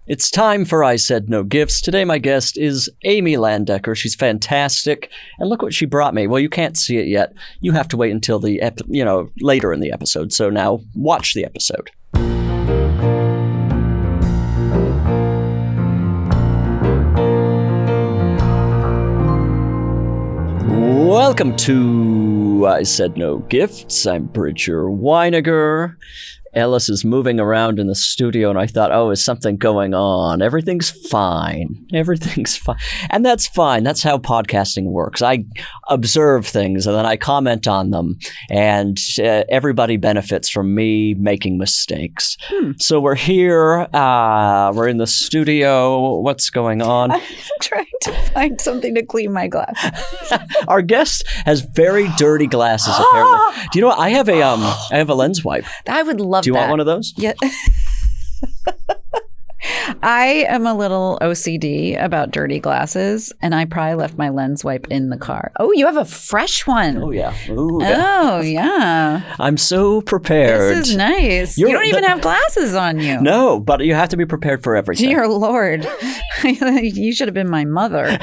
It's time for I Said No Gifts. Today my guest is Amy Landecker. She's fantastic. And look what she brought me. Well, you can't see it yet. You have to wait until later in the episode. So now watch the episode. Welcome to I Said No Gifts. I'm Bridger Winegar. Ellis is moving around in the studio, and I thought, is something going on? Everything's fine. Everything's fine. And that's fine. That's how podcasting works. I observe things, and then I comment on them, and everybody benefits from me making mistakes. So we're here. We're in the studio. What's going on? I'm trying to find something to clean my glasses. Our guest has very dirty glasses, apparently. Do you know what? I have a lens wipe. I would love that. Do you want one of those? Yeah. I am a little OCD about dirty glasses, and I probably left my lens wipe in the car. Oh, you have a fresh one. Oh, yeah. Ooh, yeah. Oh, yeah. I'm so prepared. This is nice. You don't even have glasses on you. No, but you have to be prepared for everything. Dear Lord. You should have been my mother.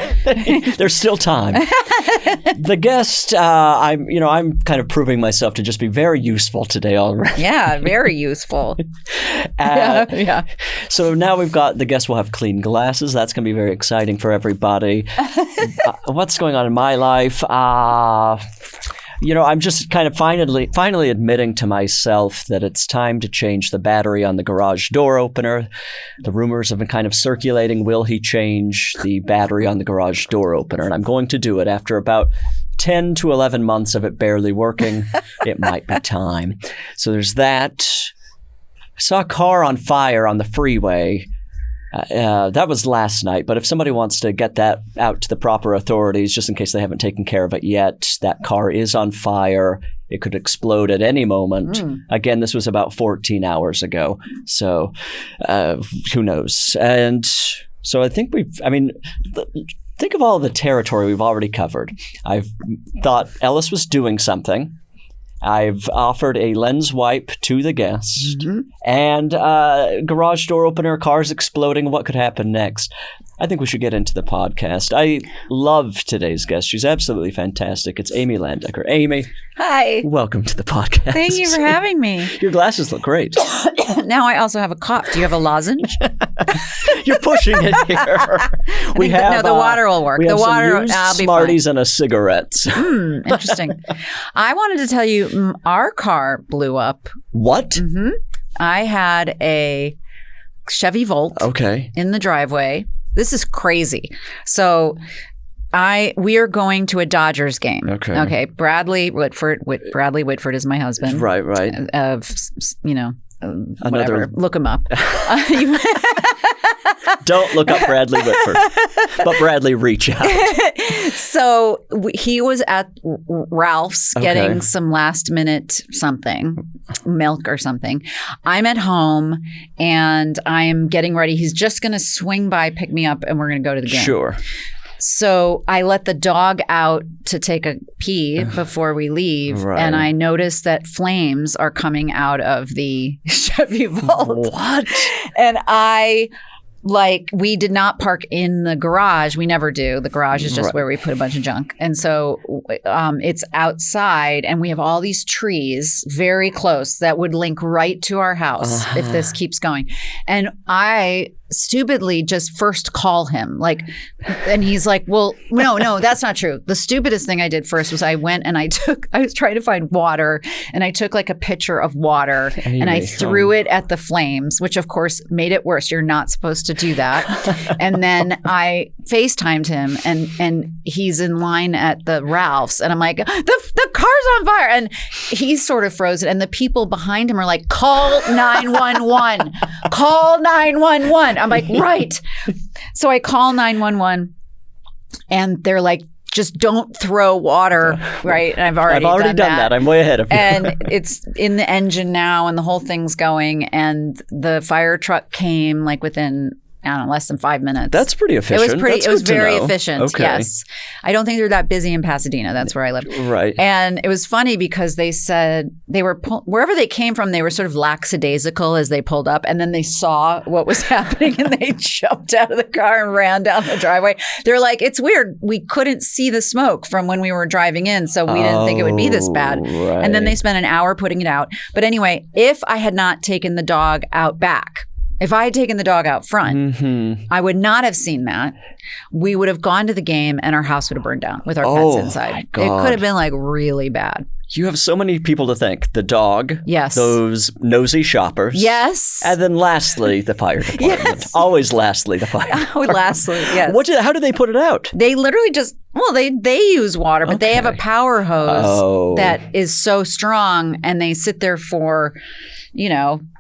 There's still time. The guest, I'm kind of proving myself to just be very useful today already. Yeah, very useful. Yeah. So now we've got the guest will have clean glasses. That's going to be very exciting for everybody. What's going on in my life? I'm just kind of finally admitting to myself that it's time to change the battery on the garage door opener. The rumors have been kind of circulating. Will he change the battery on the garage door opener? And I'm going to do it after about 10 to 11 months of it barely working. It might be time. So there's that. I saw a car on fire on the freeway. That was last night, but if somebody wants to get that out to the proper authorities, just in case they haven't taken care of it yet, that car is on fire. It could explode at any moment. Again, this was about 14 hours ago, so who knows? And so I think think of all the territory we've already covered. I've thought Ellis was doing something. I've offered a lens wipe to the guest, and garage door opener, cars exploding. What could happen next? I think we should get into the podcast. I love today's guest. She's absolutely fantastic. It's Amy Landecker. Amy. Hi. Welcome to the podcast. Thank you for having me. Your glasses look great. Now I also have a cough. Do you have a lozenge? You're pushing it here. The water will work. We have I'll some be Smarties fine. and a cigarette. Interesting. I wanted to tell you, our car blew up. What? I had a Chevy Volt in the driveway. This is crazy. So we are going to a Dodgers game. Okay. Bradley Whitford is my husband. Right. Whatever. Look him up. Don't look up Bradley Whitford, but Bradley, reach out. So he was at Ralph's getting some last minute milk or something. I'm at home and I'm getting ready. He's just going to swing by, pick me up, and we're going to go to the game. Sure. So I let the dog out to take a pee before we leave, and I noticed that flames are coming out of the Chevy Volt. What? And we did not park in the garage. We never do. The garage is just where we put a bunch of junk. And so it's outside, and we have all these trees very close that would link right to our house if this keeps going. And I stupidly just first call him, and he's like, well, no, that's not true. The stupidest thing I did first was I went and I was trying to find water, and I took a pitcher of water and I threw it at the flames, which of course made it worse. You're not supposed to do that. And then I FaceTimed him, and he's in line at the Ralph's, and I'm like, the car's on fire, and he's sort of frozen, and the people behind him are like, call 911, call 911. I'm like, right. So I call 911, and they're like, just don't throw water, right? And I've already done that. I'm way ahead of you. And it's in the engine now, and the whole thing's going, and the fire truck came within I don't know, less than 5 minutes. That's pretty efficient. It was very efficient. Okay. Yes. I don't think they're that busy in Pasadena. That's where I live. Right. And it was funny because they said they were, wherever they came from, they were sort of lackadaisical as they pulled up. And then they saw what was happening and they jumped out of the car and ran down the driveway. They're like, it's weird. We couldn't see the smoke from when we were driving in. So we didn't think it would be this bad. Right. And then they spent an hour putting it out. But anyway, if I had not taken the dog out back, if I had taken the dog out front, I would not have seen that. We would have gone to the game and our house would have burned down with our pets inside. It could have been like really bad. You have so many people to thank. The dog. Yes. Those nosy shoppers. Yes. And then lastly, the fire department. Yes. Always lastly, the fire department. Lastly, yes. How do they put it out? They literally just, they use water, but they have a power hose that is so strong and they sit there for,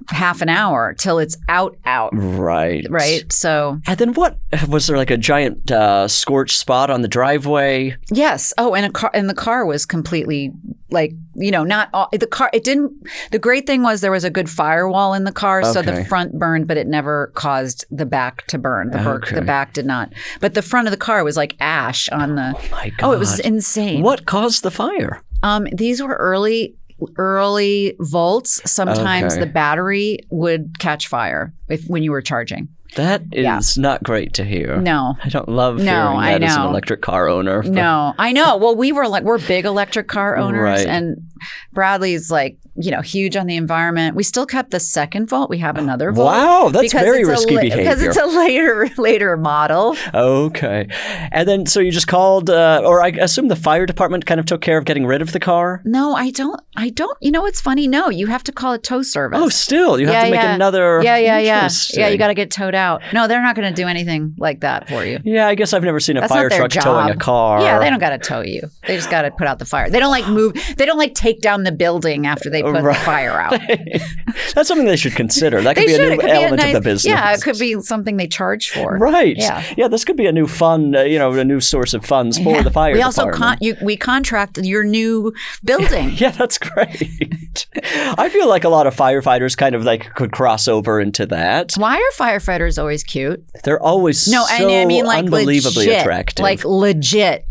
half an hour till it's out. Right. Right. So. And then what? Was there like a giant scorched spot on the driveway? Yes. Oh, and the car was completely not all, the car. It didn't. The great thing was there was a good firewall in the car, so the front burned, but it never caused the back to burn. The back did not. But the front of the car was like ash on the. Oh my God. Oh, it was insane. What caused the fire? These were early volts. Sometimes the battery would catch fire when you were charging. That is not great to hear. No. I don't love hearing that as an electric car owner. No, I know. Well, we're big electric car owners, right. And Bradley's huge on the environment. We still kept the second Volt. We have another Volt. Wow, that's very risky behavior. Because it's a later model. Okay. And then, so you just called, or I assume the fire department kind of took care of getting rid of the car? No, I don't. You know what's funny? No, you have to call a tow service. Oh, still? You have to make another. Yeah. Yeah, you got to get towed out. No, they're not going to do anything like that for you. Yeah, I guess I've never seen a fire truck towing a car. Yeah, they don't got to tow you. They just got to put out the fire. They don't move. They don't take down the building after they put the fire out. That's something they should consider. That could be a new element of the business. Yeah, it could be something they charge for. Right. Yeah, this could be a new fund, a new source of funds for the fire department. We also we contract your new building. Yeah, that's great. I feel like a lot of firefighters kind of could cross over into that. Why are firefighters always cute? They're always unbelievably legit, attractive. Like legit.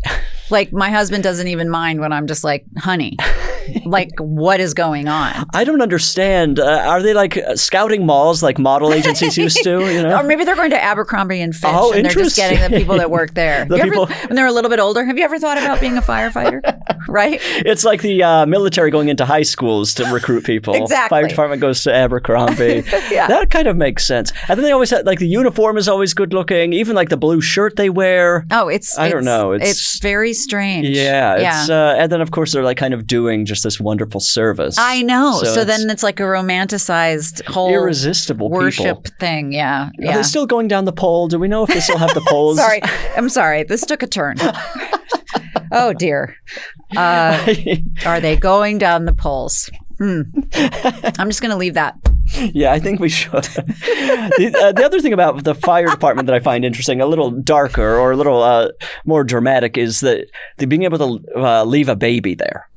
Like my husband doesn't even mind when I'm just like, honey, what is going on? I don't understand. Are they like scouting malls like model agencies used to? Or maybe they're going to Abercrombie and Fitch and they're just getting the people that work there. When they're a little bit older, have you ever thought about being a firefighter? Right? It's like the military going into high schools to recruit people. Exactly. Fire department goes to Abercrombie. Yeah. That kind of makes sense. And then they always have, the uniform is always good looking. Even the blue shirt they wear. Oh, I don't know. It's very strange. Yeah. And then of course they're kind of doing just this wonderful service. I know. So then it's like a romanticized whole irresistible worship people. thing. Yeah. Are they still going down the pole? Do we know if they still have the poles? I'm sorry. This took a turn. Oh dear. Are they going down the poles? I'm just going to leave that. Yeah, I think we should. The other thing about the fire department that I find interesting, a little darker or a little more dramatic, is that they're being able to leave a baby there.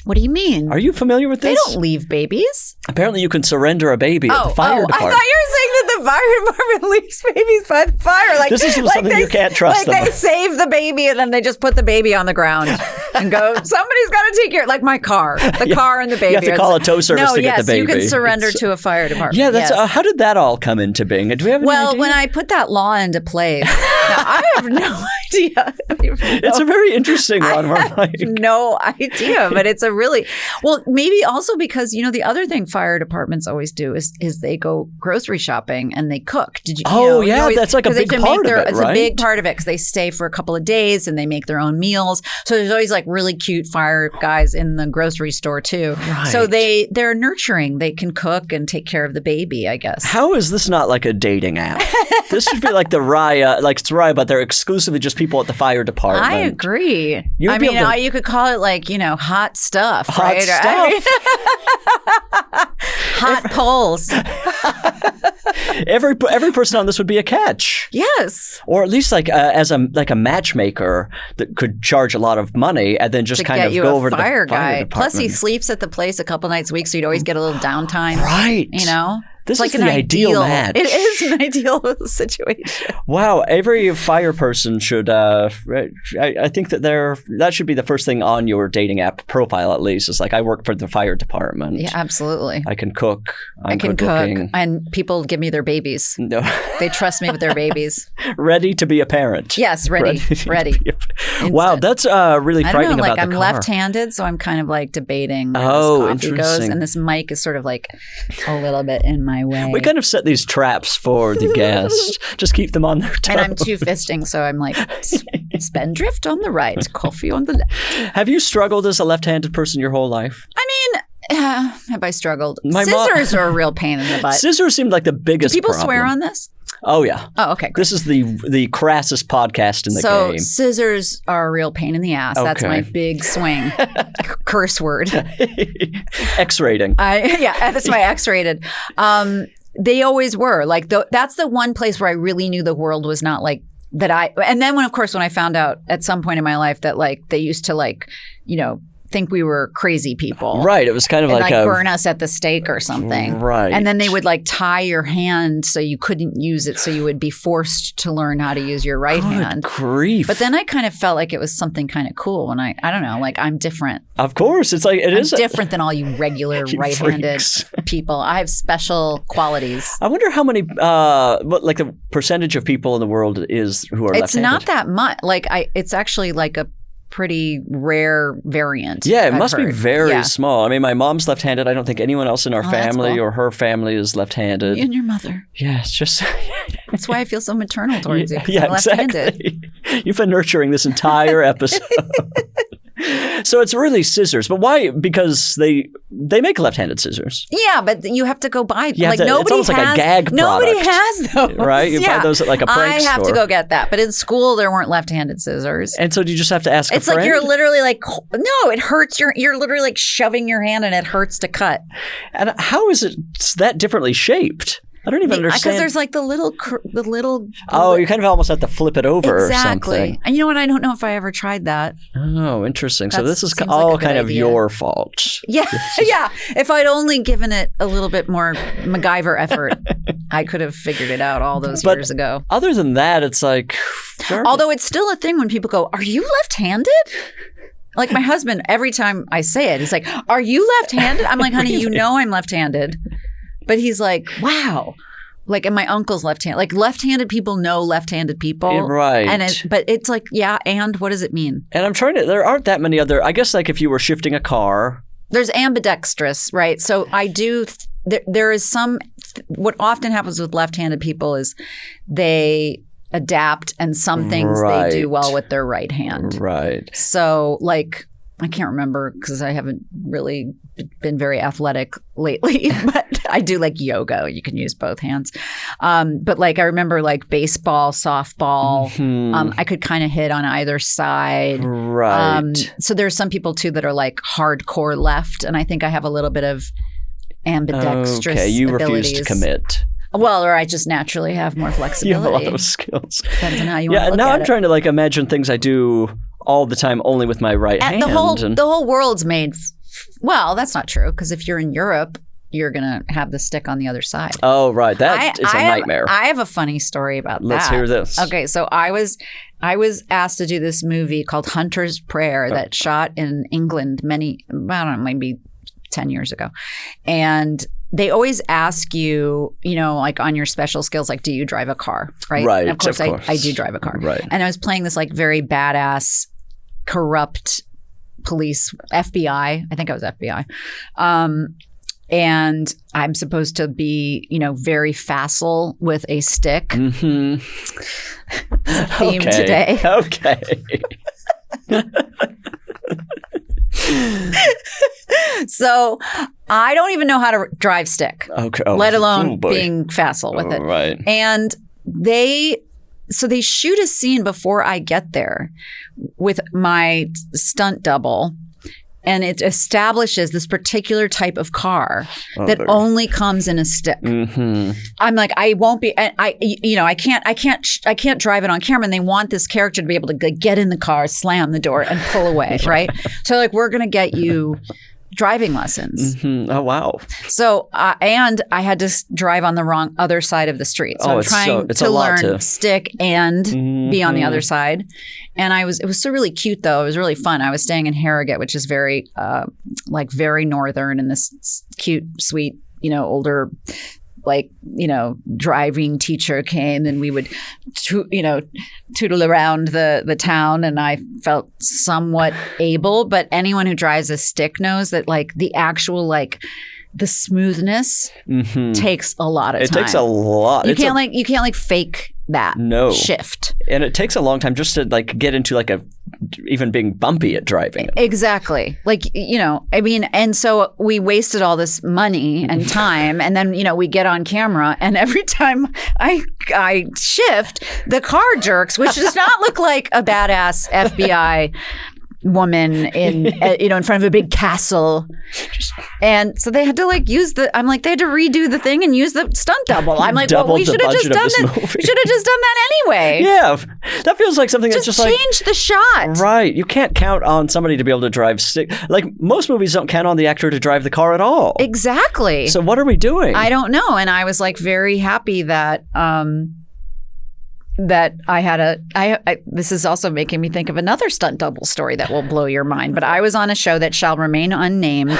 What do you mean? Are you familiar with this? They don't leave babies. Apparently you can surrender a baby at the fire department. I thought you were saying that the fire department leaves babies by the fire. This is something you can't trust them. They save the baby and then they just put the baby on the ground and go, somebody's got to take care. Like my car. The car and the baby. You have to call a tow service to get the baby. You can surrender to a fire department. Yeah, that's how did that all come into being? Do we have any idea? When I put that law into place, now, I have no idea. It's a very interesting one. I have no idea, but it's a really... Well, maybe also because, the other thing fire departments always do is they go grocery shopping and they cook. Did you? That's like a big part of it, It's a big part of it because they stay for a couple of days and they make their own meals. So there's always really cute fire guys in the grocery store too. Right. So they're nurturing. They can cook and take care of the baby, I guess. How is this not like a dating app? This should be like the Raya, it's Raya, but they're exclusively just people at the fire department. I agree. You could call it hot stuff. Hot stuff. Hot polls. Every person on this would be a catch. Yes. Or at least as a matchmaker that could charge a lot of money and then just kind of go over to the fire guy. Plus he sleeps at the place a couple nights a week, so you'd always get a little downtime. Right. This it's is the ideal match. It is an ideal situation. Wow, every fire person should. I think that should be the first thing on your dating app profile, at least. It's like, I work for the fire department. Yeah, absolutely. I can cook. I can cook, and people give me their babies. No, they trust me with their babies. Ready to be a parent. Yes, ready. Wow, that's really frightening about the I'm car. left-handed, so I'm kind of like debating where this coffee goes, and this mic is sort of like a little bit in my way. We kind of set these traps for the guest. Just keep them on their toes. And I'm two-fisting, so I'm like, spendthrift on the right, coffee on the left. Have you struggled as a left-handed person your whole life? I mean, have I struggled? Scissors are a real pain in the butt. Scissors seemed like the biggest Do people problem. swear on this? Oh, yeah. Oh, okay. Great. This is the crassest podcast in the game. So scissors are a real pain in the ass. Okay. That's my big swing. Curse word. X-rating. That's my X-rated. They always were. Like, that's the one place where I really knew the world was not like that. And then when I found out at some point in my life that like they used to like, think we were crazy people. Right. It was kind of like burn us at the stake or something. Right. And then they would like tie your hand so you couldn't use it, so you would be forced to learn how to use your right hand. Grief. But then I kind of felt like it was something kind of cool when I don't know, like I'm different. Of course. It's like I'm different than all you regular right-handed people. I have special qualities. I wonder how many what the percentage of people in the world is who are left-handed. It's not that much. Like it's actually like a pretty rare variant. Yeah, it must be very small. I mean, my mom's left-handed. I don't think anyone else in our family or her family is left-handed. You and your mother. Yeah, it's just... That's why I feel so maternal towards you. Yeah, I'm left-handed. Exactly. You've been nurturing this entire episode. So it's really scissors. But why? Because they make left-handed scissors. Yeah, but you have to go buy them. It's almost like a gag product. Nobody has those. Right? You buy those at like a prank store. I have to go get that. But in school, there weren't left-handed scissors. And so do you just have to ask a friend? It's like you're literally like, no, it hurts. You're literally like shoving your hand and it hurts to cut. And how is it that differently shaped? I don't even understand. Because there's like the little. Oh, you kind of almost have to flip it over or something. And you know what? I don't know if I ever tried that. Oh, interesting. So this is all kind of your fault. Yeah, yeah. If I'd only given it a little bit more MacGyver effort, I could have figured it out all those years ago. Other than that, it's like. Although it's still a thing when people go, "Are you left-handed?" Like my husband, every time I say it, he's like, "Are you left-handed?" I'm like, "Honey, you know I'm left-handed." But he's like, wow. Like, and my uncle's left-handed. Like, left-handed people know left-handed people. Right. But it's like, yeah, and what does it mean? And I'm trying to, there aren't that many other, I guess like if you were shifting a car. There's ambidextrous, right? So I do, there is some, what often happens with left-handed people is they adapt and some things they do well with their right hand. Right. So like, I can't remember because I haven't really been very athletic lately, but I do like yoga. You can use both hands. But like I remember like baseball, softball, I could kind of hit on either side. Right. So there's some people too that are like hardcore left. And I think I have a little bit of ambidextrous you abilities. Refuse to commit. Well, or I just naturally have more flexibility. You have a lot of skills. Depends on how you want to look at it. Yeah, now I'm trying to like imagine things I do all the time only with my right hand. The whole world's made well, that's not true because if you're in Europe, you're going to have the stick on the other side. Oh, right. That is a nightmare. I have a funny story about that. Let's hear this. Okay, so I was asked to do this movie called Hunter's Prayer that shot in England I don't know, maybe 10 years ago. And they always ask you, like on your special skills, like, do you drive a car? Right. Right. And of course. I do drive a car. Right. And I was playing this like very badass, corrupt police, FBI. I think I was FBI. And I'm supposed to be, very facile with a stick. Mm-hmm. Theme today. Okay. So I don't even know how to drive stick, let alone being facile with it. Right. And they shoot a scene before I get there with my stunt double. And it establishes this particular type of car that only comes in a stick. Mm-hmm. I'm like, I won't be. I can't drive it on camera. And they want this character to be able to get in the car, slam the door, and pull away, right? So like, we're gonna get you driving lessons. Mm-hmm. Oh, wow. So, and I had to drive on the wrong other side of the street. So I'm trying to learn stick and be on the other side. And it was so really cute though. It was really fun. I was staying in Harrogate, which is very, very northern, and this cute, sweet, older, driving teacher came, and we would, tootle around the town, and I felt somewhat able. But anyone who drives a stick knows that the actual the smoothness takes a lot of time. It takes a lot. You can't fake that shift. And it takes a long time just to get into even being bumpy at driving. Exactly. And so we wasted all this money and time, and then, we get on camera, and every time I shift, the car jerks, which does not look like a badass FBI woman in front of a big castle. And so they had to use they had to redo the thing and use the stunt double. I'm like, well, we should have just done that. We should have just done that anyway. Yeah. That feels like something that's just change the shot. Right. You can't count on somebody to be able to drive stick. Most movies don't count on the actor to drive the car at all. Exactly. So what are we doing? I don't know. And I was very happy that that I had this is also making me think of another stunt double story that will blow your mind. But I was on a show that shall remain unnamed,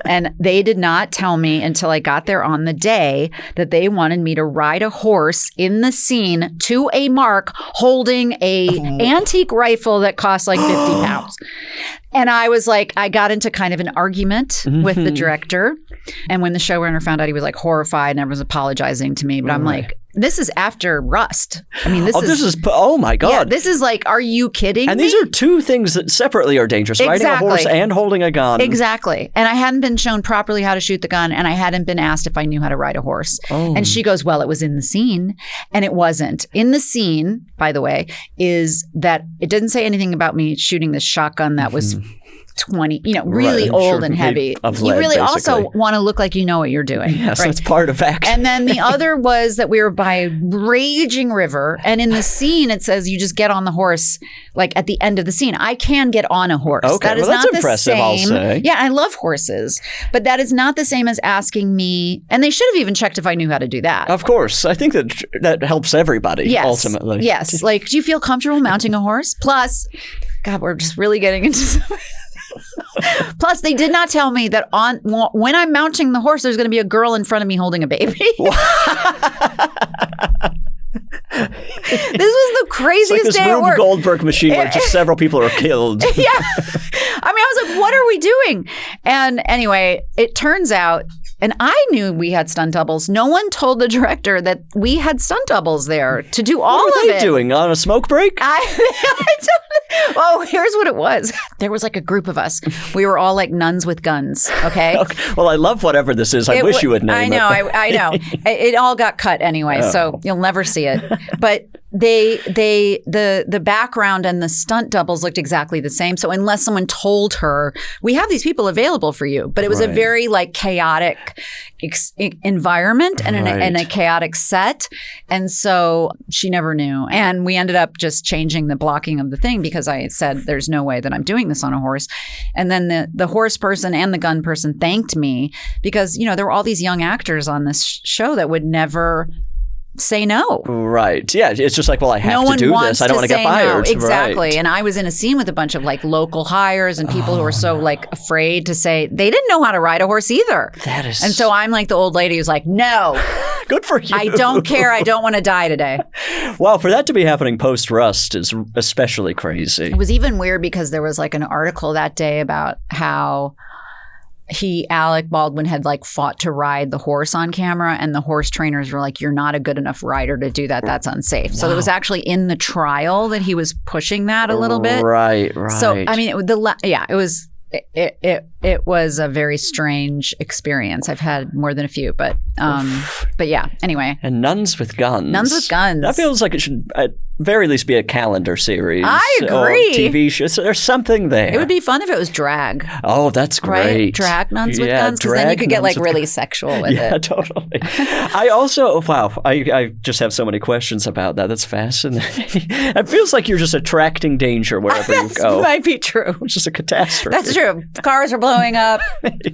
and they did not tell me until I got there on the day that they wanted me to ride a horse in the scene to a mark holding a antique rifle that cost 50 pounds. And I was I got into kind of an argument with the director. And when the showrunner found out, he was horrified, and everyone was apologizing to me. But I'm this is after Rust. I mean, oh my God. Yeah, this is are you kidding me? And these are two things that separately are dangerous. Exactly. Riding a horse and holding a gun. Exactly. And I hadn't been shown properly how to shoot the gun, and I hadn't been asked if I knew how to ride a horse. Oh. And she goes, well, it was in the scene. And it wasn't. In the scene, by the way, is that it didn't say anything about me shooting this shotgun that was 20, really old and heavy. You really also want to look like you know what you're doing. Yes, right? That's part of action. And then the other was that we were by a raging river, and in the scene it says you just get on the horse at the end of the scene. I can get on a horse. Okay, that is that's not impressive, the same. I'll say. Yeah, I love horses, but that is not the same as asking me. And they should have even checked if I knew how to do that. Of course, I think that helps everybody. Ultimately. Yes, do you feel comfortable mounting a horse? Plus, God, we're just really getting into something. Plus, they did not tell me that when I'm mounting the horse, there's going to be a girl in front of me holding a baby. This was the craziest day at work. It's Rube Goldberg machine where just several people are killed. Yeah. I was like, what are we doing? And anyway, it turns out, and I knew we had stunt doubles. No one told the director that we had stunt doubles there to do all of it. What were they doing? On a smoke break? Oh, here's what it was. There was a group of us. We were all nuns with guns, okay? Well, I love whatever this is. I wish you would name it. I know. It all got cut anyway, so you'll never see it. But the background and the stunt doubles looked exactly the same. So unless someone told her, we have these people available for you, but it was a very chaotic environment and a chaotic set. And so she never knew. And we ended up just changing the blocking of the thing because I said, there's no way that I'm doing this on a horse. And then the horse person and the gun person thanked me because, there were all these young actors on this show that would never say no. Right. Yeah. It's just I have to do this. I don't want to get fired. No. Exactly. Right. And I was in a scene with a bunch of local hires and people who were so afraid to say they didn't know how to ride a horse either. That is. And so I'm the old lady who's no. Good for you. I don't care. I don't want to die today. Wow. For that to be happening post-Rust is especially crazy. It was even weird because there was an article that day about how Alec Baldwin had fought to ride the horse on camera, and the horse trainers were you're not a good enough rider to do that. That's unsafe. Wow. So it was actually in the trial that he was pushing that a little bit. Right. So it was a very strange experience. I've had more than a few, but But yeah, anyway. And Nuns with Guns. Nuns with Guns. That feels like it should at very least be a calendar series. I agree. Or TV show. So there's something there. It would be fun if it was drag. Oh, that's great. Right? Drag Nuns with Guns, because then you could get like really sexual with it. Yeah, totally. I also, I just have so many questions about that. That's fascinating. It feels like you're just attracting danger wherever you go. That might be true. It's just a catastrophe. That's true. Cars are blowing up.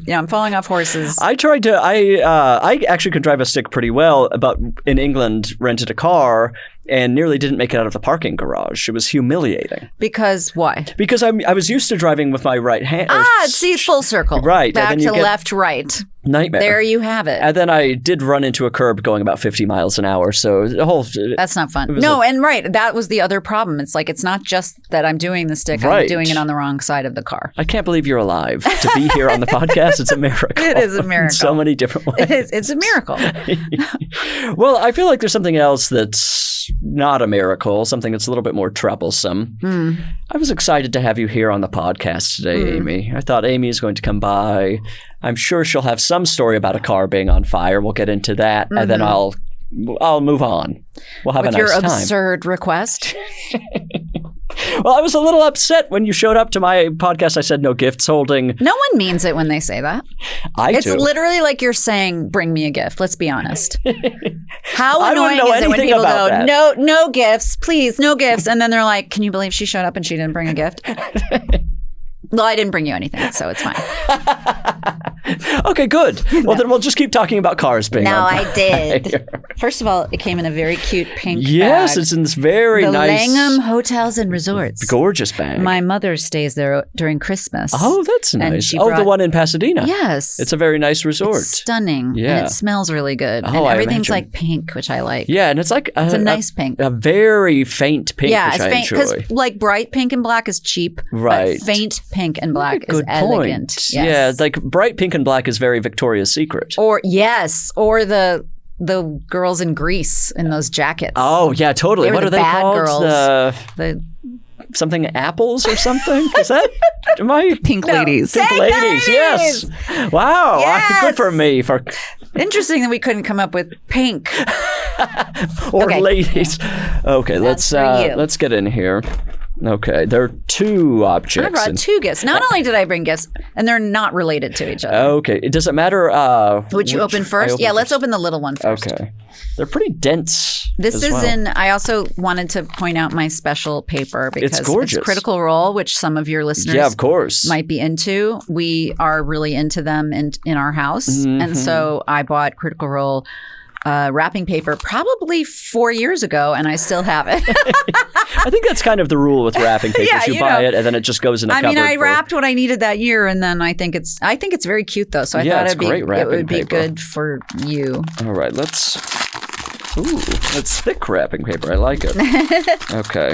I'm falling off horses. I actually could drive a stick pretty well, but in England rented a car and nearly didn't make it out of the parking garage. It was humiliating. Because why? Because I was used to driving with my right hand. See, full circle. Right. Back to left, right. Nightmare. There you have it. And then I did run into a curb going about 50 miles an hour. So the whole... That's not fun. No, and right. That was the other problem. It's like, it's not just that I'm doing the stick. Right. I'm doing it on the wrong side of the car. I can't believe you're alive. To be here on the podcast, it's a miracle. It is a miracle. In so many different ways. It is. It's a miracle. Well, I feel like there's something else that's not a miracle, something that's a little bit more troublesome. I was excited to have you here on the podcast today, Amy. I thought Amy is going to come by. I'm sure she'll have some story about a car being on fire. We'll get into that, and then I'll move on. We'll have a nice time. With your absurd request. Well, I was a little upset when you showed up to my podcast. I said no gifts holding. No one means it when they say that. It's do. Literally like you're saying, bring me a gift. Let's be honest. How I annoying know is it when anything people about go, that. no gifts, please, no gifts. And then they're like, can you believe she showed up and she didn't bring a gift? Well, I didn't bring you anything, so it's fine. Okay, good. Well, then we'll just keep talking about cars being on fire. I did. First of all, it came in a very cute pink Yes, bag. it's in this very the nice... Langham Hotels and Resorts. Gorgeous bag. My mother stays there during Christmas. Oh, that's nice. The one in Pasadena. Yes. It's a very nice resort. It's stunning. Yeah. And it smells really good. Oh, and I everything's imagine. like pink, which I like. Yeah, and it's like... It's a nice pink. A very faint pink, yeah, which it's I faint. enjoy. Because like bright pink and black is cheap. Right. But faint pink and black is Good elegant. point. Yes. Yeah, like bright pink and black is very Victoria's Secret. Or the girls in Greece in those jackets. Oh, yeah, totally. They were What are the they bad called? girls. The something apples or something? Is that... Am I... Pink ladies. Pink ladies, yes. Wow. Yes. Good for me. Interesting that we couldn't come up with pink. Or Okay. ladies. Okay, let's get in here. Okay, there are two objects. I brought two gifts. Not only did I bring gifts, and they're not related to each other. Okay, does it matter? Which you open first? Let's open the little one first. Okay, they're pretty dense. This is I also wanted to point out my special paper because it's gorgeous. Critical Role, which some of your listeners of course. might be into. We are really into them in our house. And so I bought Critical Role wrapping paper probably 4 years ago, and I still have it. I think that's kind of the rule with wrapping paper. Yeah, you buy it, and then it just goes in a cupboard. I wrapped what I needed that year, and then I think it's very cute though. So I thought it would be good for you. All right, it's thick wrapping paper. I like it. Okay,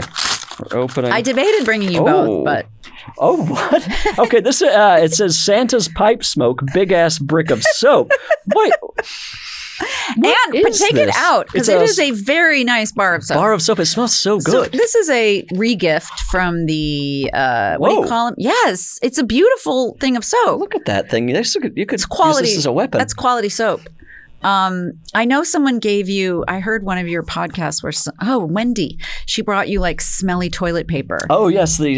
we're opening. I debated bringing you both, but. Oh, what? Okay, this it says Santa's pipe smoke, big ass brick of soap. Wait. Take it out because it is a very nice bar of soap. Bar of soap. It smells so good. So this is a regift from the what do you call them? Yes, it's a beautiful thing of soap. Look at that thing. You could use quality, this as a weapon. That's quality soap. I know someone gave you. I heard one of your podcasts where Wendy, she brought you like smelly toilet paper. Oh yes, the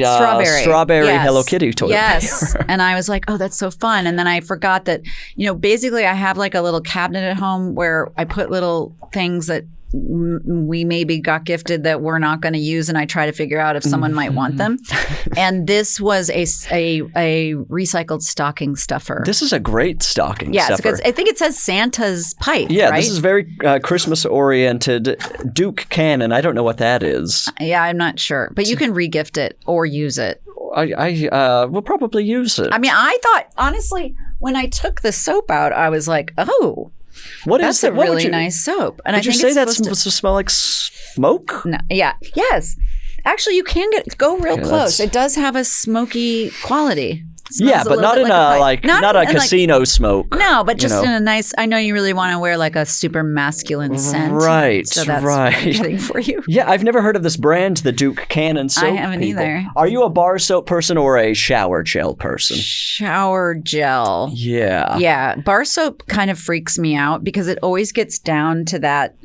strawberry Hello Kitty toilet paper. And I was like, oh, that's so fun. And then I forgot that basically I have like a little cabinet at home where I put little things that we maybe got gifted that we're not going to use, and I try to figure out if someone might want them. And this was a recycled stocking stuffer. This is a great stocking stuffer. Because I think it says Santa's pipe. Yeah, right? This is very Christmas-oriented. Duke Cannon. I don't know what that is. Yeah, I'm not sure, but you can regift it or use it. I will probably use it. I mean, I thought honestly when I took the soap out, I was like, oh. That's a really nice soap. And would you say that's supposed to smell like smoke? No, yeah. Yes. Actually, you can go real close. It does have a smoky quality. Yeah, but not in not a casino smoke. No, but just in a nice. I know you really want to wear like a super masculine scent, right? So that's what I'm getting for you. Yeah, I've never heard of this brand, the Duke Cannon soap. I haven't either. Are you a bar soap person or a shower gel person? Shower gel. Yeah. Yeah, bar soap kind of freaks me out because it always gets down to that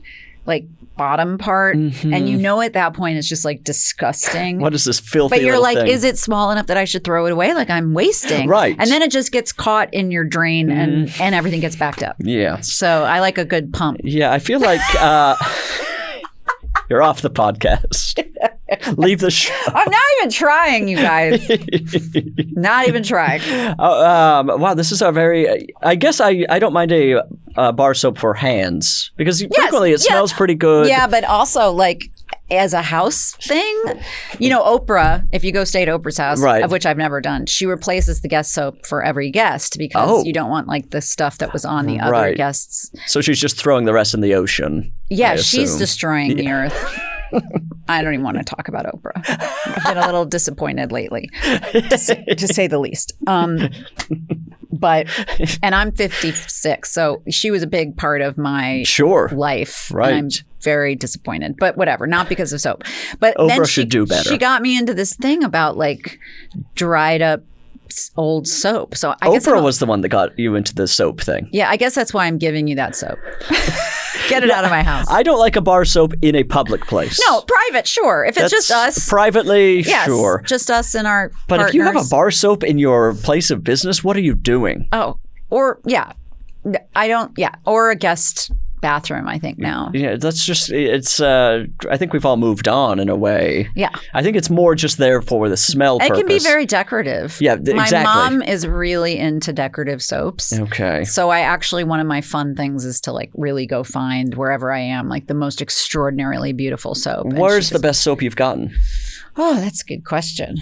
like bottom part, and you know at that point it's just like disgusting. What is this filthy? But you're like, thing? Is it small enough that I should throw it away? Like I'm wasting, right? And then it just gets caught in your drain, and everything gets backed up. Yeah. So I like a good pump. Yeah, I feel like you're off the podcast. Leave the show. I'm not even trying, you guys. Not even trying. Wow, this is a very. I guess I don't mind a bar soap for hands because frequently it smells pretty good. Yeah, but also like as a house thing, Oprah. If you go stay at Oprah's house, right. of which I've never done, she replaces the guest soap for every guest because you don't want like the stuff that was on the other guests. So she's just throwing the rest in the ocean. Yeah, she's destroying the earth. I don't even want to talk about Oprah. I've been a little disappointed lately, to say the least. But I'm 56, so she was a big part of my life. Right. And I'm very disappointed, but whatever. Not because of soap. But Oprah then should do better. She got me into this thing about like dried up old soap. So I guess Oprah was the one that got you into the soap thing. Yeah, I guess that's why I'm giving you that soap. Get it out of my house. I don't like a bar soap in a public place. No, private, sure. If it's just us. Privately, sure. Just us and our But partners. if you have a bar soap in your place of business, what are you doing? Oh, or or a guest bathroom, I think now. Yeah, that's just, I think we've all moved on in a way. Yeah. I think it's more just there for the smell purpose. It can be very decorative. Yeah, exactly. My mom is really into decorative soaps. Okay. So one of my fun things is to like really go find wherever I am, like the most extraordinarily beautiful soap. Where's the best soap you've gotten? Oh, that's a good question.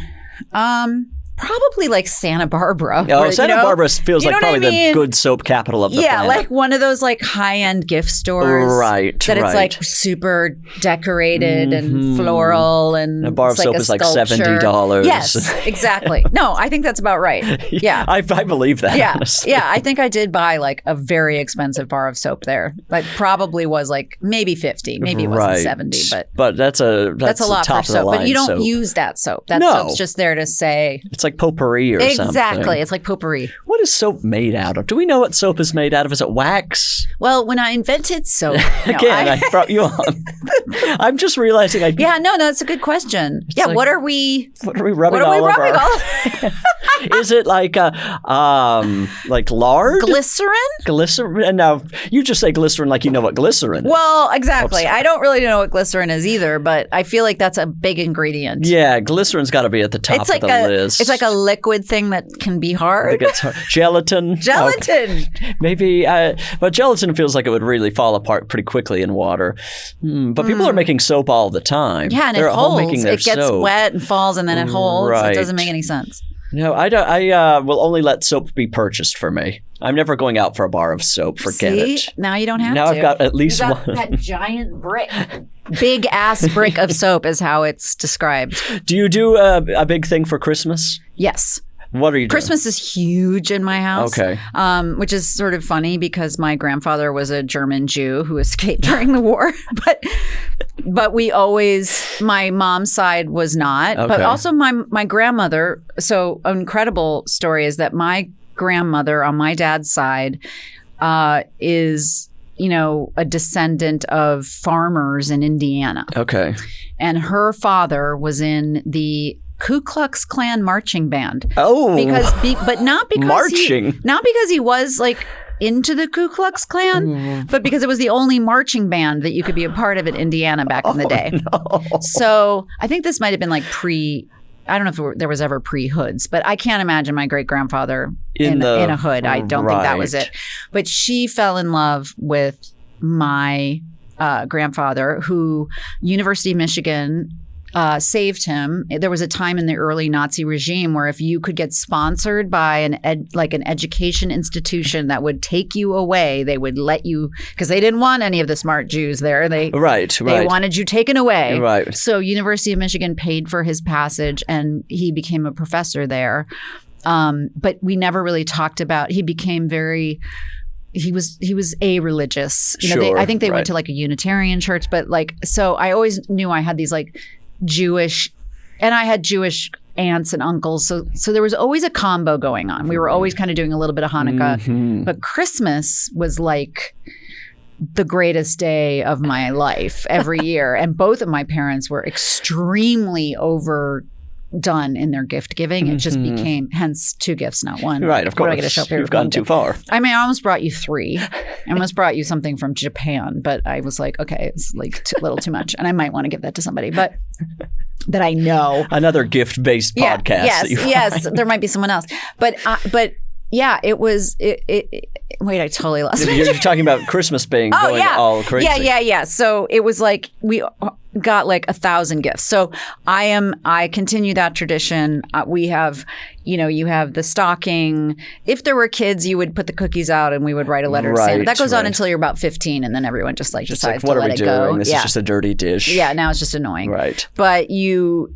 Probably like Santa Barbara. Santa Barbara feels like probably the good soap capital of the planet. Yeah, like one of those like high-end gift stores. Right, That it's like super decorated and floral and a bar of soap is like $70. Yes, exactly. No, I think that's about right. Yeah. I believe that, yeah. honestly. Yeah, I think I did buy like a very expensive bar of soap there. Like probably was like maybe 50, maybe it wasn't 70, but that's a lot for soap. But you don't use that soap. That soap's just there to say it's like potpourri or something. Exactly. It's like potpourri. What is soap made out of? Do we know what soap is made out of? Is it wax? Well, when I invented soap... I brought you on. I'm just realizing Yeah, no, that's a good question. Yeah, like, what are we rubbing all over? Is it like lard? Glycerin? And now, you just say glycerin like you know what glycerin is. Well, exactly. I don't really know what glycerin is either, but I feel like that's a big ingredient. Yeah, glycerin's got to be at the top of the list. It's like a liquid thing that can be hard. Gelatin. Gelatin. Okay. Maybe, but gelatin feels like it would really fall apart pretty quickly in water. But people are making soap all the time. Yeah, and They're it holds. making their It gets soap. wet and falls and then it holds. Right. It doesn't make any sense. No, I don't. I will only let soap be purchased for me. I'm never going out for a bar of soap. Forget it. Now you don't have to. Now I've got at least one. That giant brick. Big ass brick of soap is how it's described. Do you do a big thing for Christmas? Yes. What are you doing? Christmas is huge in my house. Okay. Which is sort of funny because my grandfather was a German Jew who escaped during the war. But we always, my mom's side was not. Okay. But also my grandmother, so an incredible story is that my grandmother on my dad's side is, a descendant of farmers in Indiana. Okay. And her father was in the Ku Klux Klan marching band. Oh, but not because not because he was like into the Ku Klux Klan, but because it was the only marching band that you could be a part of in Indiana back in the day. No. So I think this might have been like I don't know if there was ever pre-hoods, but I can't imagine my great grandfather in a hood. I don't think that was it. But she fell in love with my grandfather, who University of Michigan saved him. There was a time in the early Nazi regime where if you could get sponsored by an education institution that would take you away, they would let you, because they didn't want any of the smart Jews there. They wanted you taken away. Right. So University of Michigan paid for his passage and he became a professor there. But we never really talked about. He became very. He was a-religious. I think they went to like a Unitarian church, but like so. I always knew I had these like Jewish, and I had Jewish aunts and uncles. So there was always a combo going on. We were always kind of doing a little bit of Hanukkah, but Christmas was like the greatest day of my life every year. And both of my parents were extremely overdone in their gift giving. It just became, hence 2 gifts, not 1. Right, of course. What do I get to show up here? You've gone too far. I mean, I almost brought you 3. I almost brought you something from Japan, but I was like, okay, it's like a little too much. And I might want to give that to somebody, but that I know. Another gift-based podcast. Yes, there might be someone else. But yeah, it was. Wait, I totally lost. You're talking about Christmas going all crazy. Yeah. So it was like we got like 1,000 gifts. So I continue that tradition. We have, you have the stocking. If there were kids, you would put the cookies out and we would write a letter to Santa. That goes on until you're about 15, and then everyone just like decides to let it go. This is just a dirty dish. Yeah, now it's just annoying. Right. But you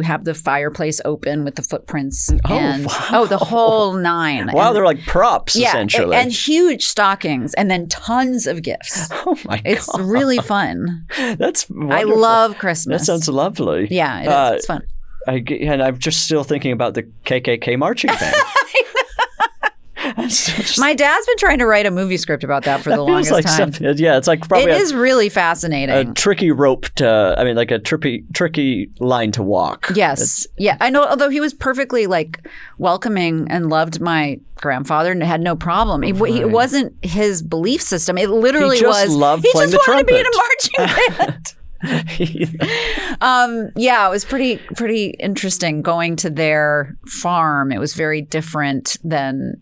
have the fireplace open with the footprints and the whole 9. Wow, they're like props essentially. And huge stockings, and then tons of gifts. Oh my God. It's really fun. That's wonderful. I love Christmas. That sounds lovely. Yeah, it is. It's fun. And I'm just still thinking about the KKK marching band. My dad's been trying to write a movie script about that for the longest time. It's like probably it is really fascinating. A tricky rope like a tricky line to walk. Yes. I know, although he was perfectly like welcoming and loved my grandfather and had no problem. It wasn't his belief system. It literally he just loved playing the trumpet. He just wanted to be in a marching band. It was pretty interesting going to their farm. It was very different than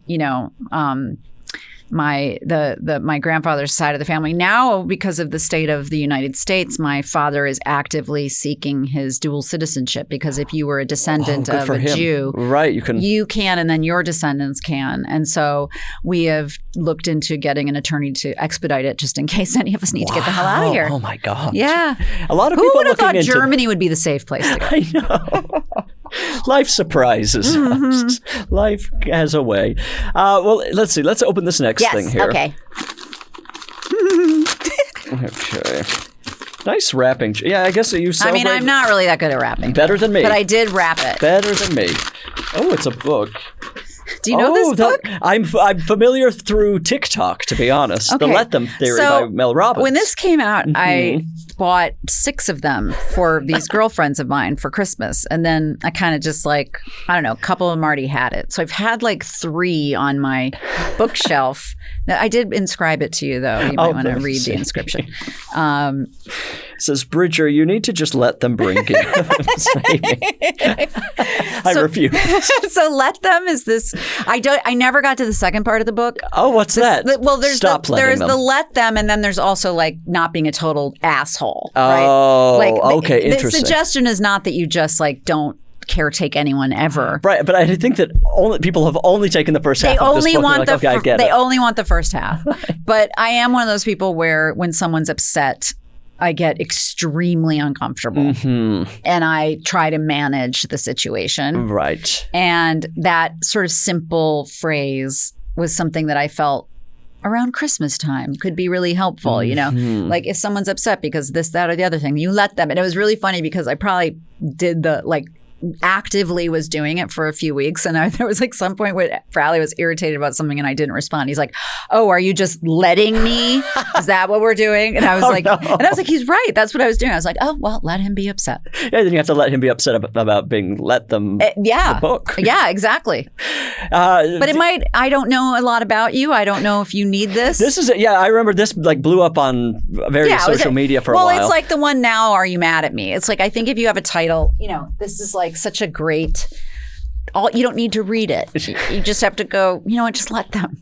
my grandfather's side of the family. Now, because of the state of the United States, my father is actively seeking his dual citizenship, because if you were a descendant of a Jew, right, you can, and then your descendants can. And so we have looked into getting an attorney to expedite it, just in case any of us need to get the hell out of here. Oh my God. Yeah. A lot of Who people would have thought into Germany would be the safe place to go? I know. Life surprises us. Life has a way. Well, let's see. Let's open this next thing here. Okay. Okay. Nice wrapping. Yeah, I guess you celebrate. I'm not really that good at wrapping. Better than me. But I did wrap it. Better than me. Oh, it's a book. Do you know this book? I'm familiar through TikTok, to be honest. Okay. The Let Them Theory by Mel Robbins. When this came out, I bought 6 of them for these girlfriends of mine for Christmas. And then I kind of just a couple of them already had it. So I've had 3 on my bookshelf. Now, I did inscribe it to you, though. You might want to read the inscription. It says, Bridger, you need to just let them bring gifts. I refuse. So Let Them is this. I never got to the second part of the book. Oh, what's that? There's the Let Them, and then there's also not being a total asshole. Oh, right? Okay, interesting. The suggestion is not that you just don't caretake anyone ever. Right, but I think that people have only taken the first half of this book. They only want the first half. But I am one of those people where when someone's upset, I get extremely uncomfortable, and I try to manage the situation. Right. And that sort of simple phrase was something that I felt around Christmas time could be really helpful, like if someone's upset because this, that, or the other thing, you let them. And it was really funny because I probably did actively was doing it for a few weeks, and there was some point where Bradley was irritated about something and I didn't respond. He's like, "Oh, are you just letting me? Is that what we're doing?" And I was he's right. That's what I was doing. I was like, "Oh, well, let him be upset." Yeah, then you have to let him be upset about being let them. The book. Yeah, exactly. But it might. I don't know a lot about you. I don't know if you need this. This is I remember this blew up on various social media for a while. Well, it's like the one now. Are you mad at me? It's I think if you have a title, this is such a great. You don't need to read it. You just have to go. You know what? Just let them.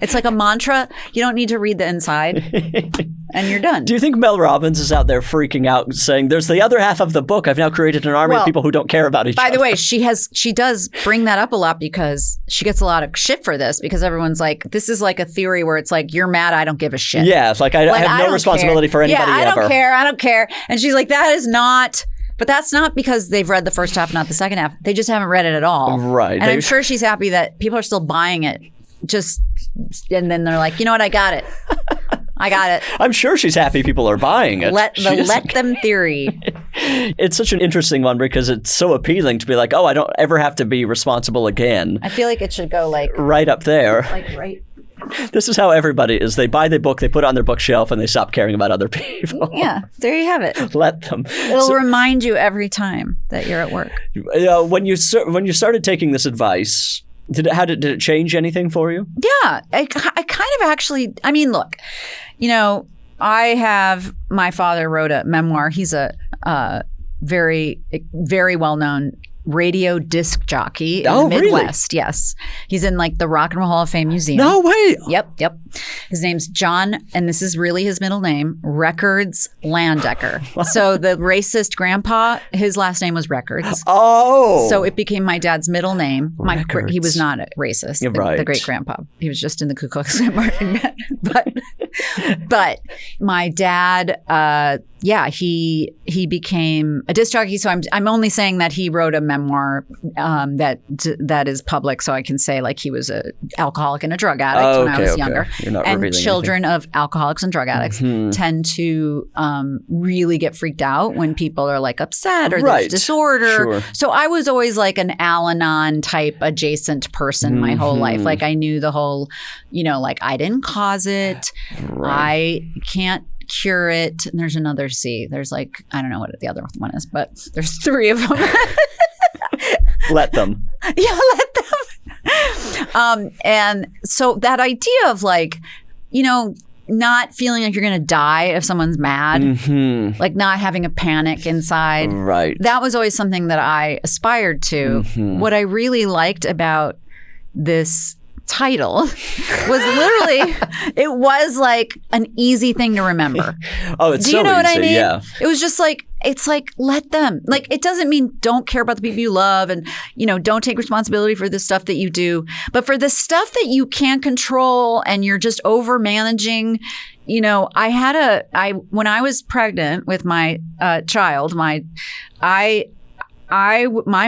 It's like a mantra. You don't need to read the inside, and you're done. Do you think Mel Robbins is out there freaking out, saying, "There's the other half of the book. I've now created an army of people who don't care about each other." By the way, she does bring that up a lot because she gets a lot of shit for this, because everyone's like, this is a theory where it's you're mad, I don't give a shit. Yeah, it's I have no responsibility for anybody ever. I don't care. And she's like, that is not. But that's not because they've read the first half, not the second half. They just haven't read it at all. Right. And I'm sure she's happy that people are still buying it. And then they're like, you know what? I got it. I got it. I'm sure she's happy people are buying it. Let them theory. It's such an interesting one because it's so appealing to be like, oh, I don't ever have to be responsible again. I feel like it should go like right up there. Like right. This is how everybody is. They buy the book, they put it on their bookshelf, and they stop caring about other people. Yeah, there you have it. Let them. It'll remind you every time that you're at work. When you started taking this advice, did it change anything for you? Yeah, I kind of actually. I mean, look, my father wrote a memoir. He's a very, very well-known radio disc jockey in the Midwest. Really? Yes. He's in like the Rock and Roll Hall of Fame Museum. No way. Yep. His name's John, and this is really his middle name, Records Landecker. So the racist grandpa, his last name was Records. Oh. So it became my dad's middle name. Records. He was not a racist. You're right. The great grandpa. He was just in the Ku Klux Klan marching band. But my dad, he became a disc jockey. So I'm only saying that he wrote a memoir that is public, so I can say like he was a alcoholic and a drug addict when I was younger. You're not and children of alcoholics and drug addicts tend to really get freaked out when people are like upset or there's disorder. Sure. So I was always like an Al-Anon type adjacent person my whole life. Like I knew the whole, like I didn't cause it. Right. I can't cure it. And there's another C. There's like, I don't know what the other one is, but there's 3 of them. Let them. Yeah, let them. And so that idea of like, not feeling like you're going to die if someone's mad, like not having a panic inside. Right. That was always something that I aspired to. What I really liked about this title was literally, it was like an easy thing to remember. Oh, it's so easy. Do you know what I mean? Yeah. It was just like, it's like, let them. Like, it doesn't mean don't care about the people you love and, don't take responsibility for the stuff that you do. But for the stuff that you can't control and you're just over managing, when I was pregnant with my child, my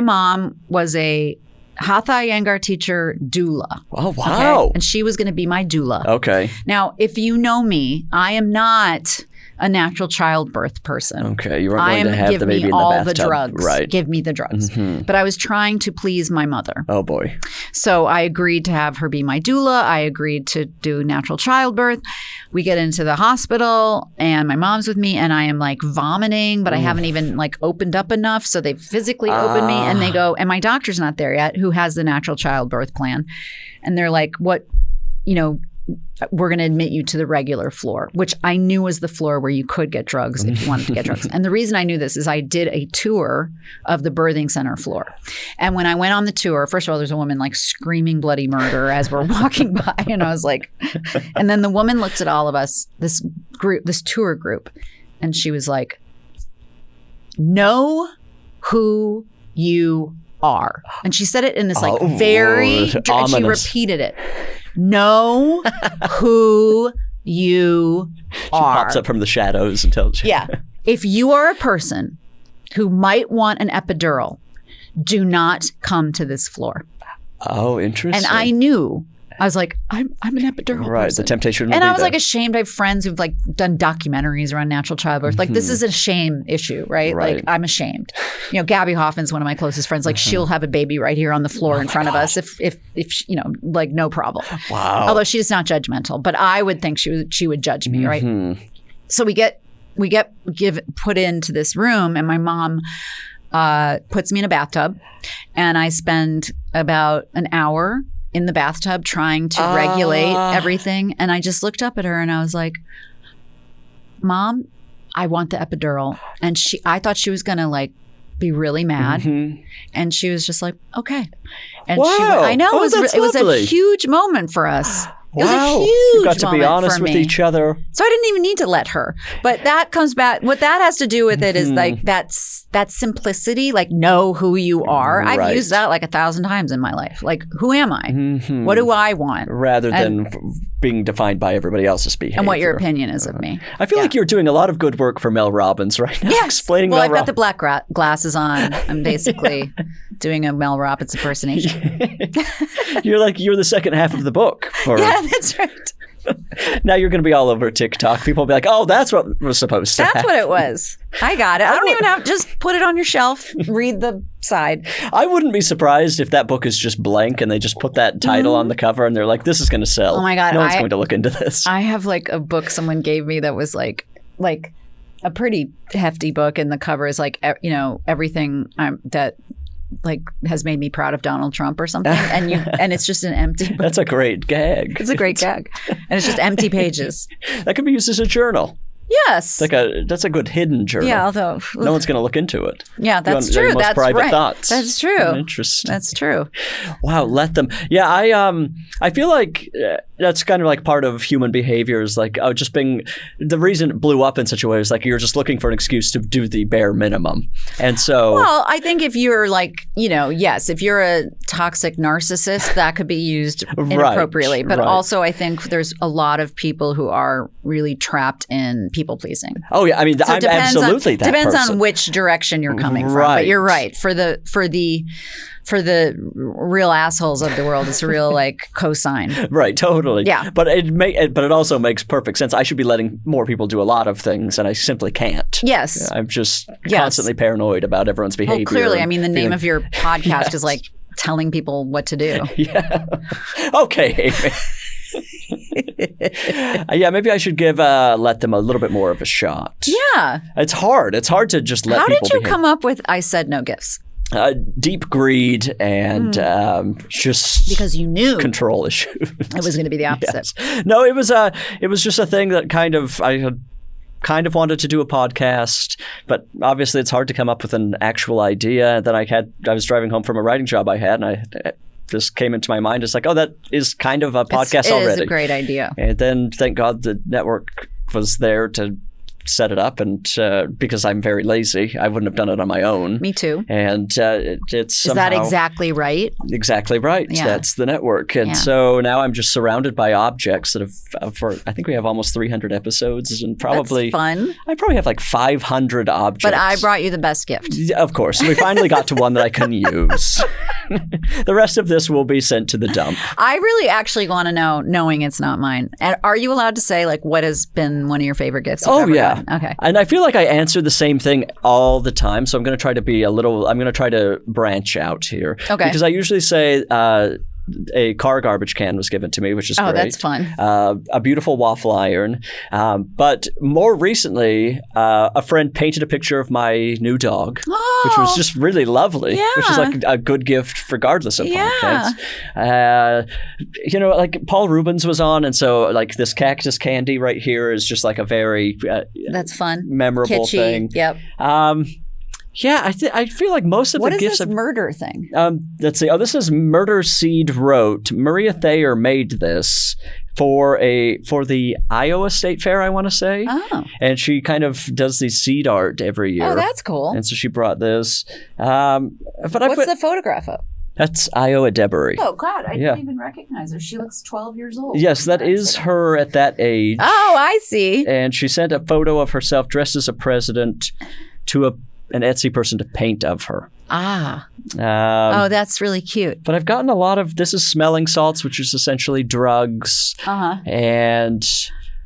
mom was a Hatha Iyengar teacher doula. Oh, wow. Okay? And she was going to be my doula. Okay. Now, if you know me, I am not a natural childbirth person. Okay. You weren't going to have the baby in the bathtub. Give me all the drugs. Right. Give me the drugs. But I was trying to please my mother. Oh, boy. So I agreed to have her be my doula. I agreed to do natural childbirth. We get into the hospital and my mom's with me and I am like vomiting, but I haven't even like opened up enough. So they physically open me and they go, and my doctor's not there yet, who has the natural childbirth plan. And they're like, what, we're going to admit you to the regular floor, which I knew was the floor where you could get drugs if you wanted to get drugs. And the reason I knew this is I did a tour of the birthing center floor. And when I went on the tour, first of all, there's a woman like screaming bloody murder as we're walking by. And I was like, and then the woman looked at all of us, this tour group, and she was like, know who you are. And she said it in this like very, and she repeated it. Know who you are. She pops up from the shadows and tells you. Yeah. If you are a person who might want an epidural, do not come to this floor. Oh, interesting. And I knew. I was like, I'm an epidural right, person. The temptation. And I was like ashamed. I have friends who've like done documentaries around natural childbirth. Like this is a shame issue, right? Like I'm ashamed. Gabby Hoffman's one of my closest friends. Like she'll have a baby right here on the floor in front of us if like no problem. Wow. Although she's not judgmental, but I would think she would judge me, right? So we get put into this room, and my mom puts me in a bathtub, and I spend about an hour in the bathtub trying to regulate everything. And I just looked up at her and I was like, Mom, I want the epidural. And I thought she was going to like be really mad. And she was just like, okay. And wow. I know it was a huge moment for us. was a huge you got to be moment honest for with me. each other. So I didn't even need to let her. But that comes back. What that has to do with it is like that simplicity, like know who you are. Right. I've used that like 1,000 times in my life. Like, who am I? What do I want? Rather than being defined by everybody else's behavior. And what your opinion is of me. I feel like you're doing a lot of good work for Mel Robbins right now. Yes. Explaining well, Mel I've got the black glasses on. I'm basically doing a Mel Robbins impersonation. You're the second half of the book. Yeah, that's right. Now you're going to be all over TikTok. People will be like, oh, that's what was supposed to happen. That's what it was. I got it. I don't even have, just put it on your shelf, read the side. I wouldn't be surprised if that book is just blank and they just put that title on the cover and they're like, this is going to sell. Oh my God. No one's going to look into this. I have like a book someone gave me that was like a pretty hefty book, and the cover is like, everything that like has made me proud of Donald Trump or something, and it's just an empty book. That's a great gag. It's a great gag, and it's just empty pages. That could be used as a journal. Yes, that's a good hidden journal. Yeah, although no one's going to look into it. Yeah, that's true. Your most That's private right. thoughts. That's true. Interesting. That's true. Wow, let them. Yeah, I feel like that's kind of like part of human behavior is like just being the reason it blew up in such a way is like you're just looking for an excuse to do the bare minimum, and so. Well, I think if you're like yes, if you're a toxic narcissist, that could be used inappropriately. But also, I think there's a lot of people who are really trapped in people pleasing. Oh yeah, I mean, I'm absolutely that depends person. on which direction you're coming from. Right. But you're right. For the real assholes of the world, it's a real like cosign. Right, totally. Yeah. But it also makes perfect sense. I should be letting more people do a lot of things, and I simply can't. Yes. I'm just constantly paranoid about everyone's behavior. Well, clearly, I mean, the name of your podcast is like telling people what to do. Yeah. Okay, Amy. Yeah, maybe I should let them a little bit more of a shot. Yeah. It's hard. It's hard to just let How people did you behave. come up with I said no gifts? Deep greed and just because you knew control issues. It was going to be the opposite. Yes. No, it was just a thing that I had kind of wanted to do a podcast, but obviously it's hard to come up with an actual idea. And then I was driving home from a writing job I had, and this came into my mind. It's like, oh, that is kind of a podcast already. It is a great idea. And then thank God the network was there to set it up, and because I'm very lazy, I wouldn't have done it on my own. Me too. And it's somehow, is that exactly right? Exactly right. Yeah. That's the network, and so now I'm just surrounded by objects that have. I think we have almost 300 episodes, and probably that's fun. I probably have like 500 objects. But I brought you the best gift. Of course, we finally got to one that I can use. The rest of this will be sent to the dump. I really actually want to know, knowing it's not mine. And are you allowed to say like what has been one of your favorite gifts? Oh yeah. Okay. And I feel like I answer the same thing all the time, so I'm going to try to branch out here. Okay. Because I usually say a car garbage can was given to me, which is great. Oh, that's fun. A beautiful waffle iron. But more recently, a friend painted a picture of my new dog, which was just really lovely, which is like a good gift regardless of podcasts. Like Paul Rubens was on, and so like this cactus candy right here is just like a very that's fun, memorable kitschy thing. Yep. Yeah, I feel like most of the gifts. What is this murder thing? Let's see. Oh, this is Murder Seed wrote. Maria Thayer made this for the Iowa State Fair, I want to say. Oh. And she kind of does these seed art every year. Oh, that's cool. And so she brought this. What's the photograph of? That's Iowa Debery. Oh, God. I didn't even recognize her. She looks 12 years old. Yes, that is her at that age. Oh, I see. And she sent a photo of herself dressed as a president to an Etsy person to paint of her. That's really cute. But I've gotten a lot of, this is smelling salts, which is essentially drugs. And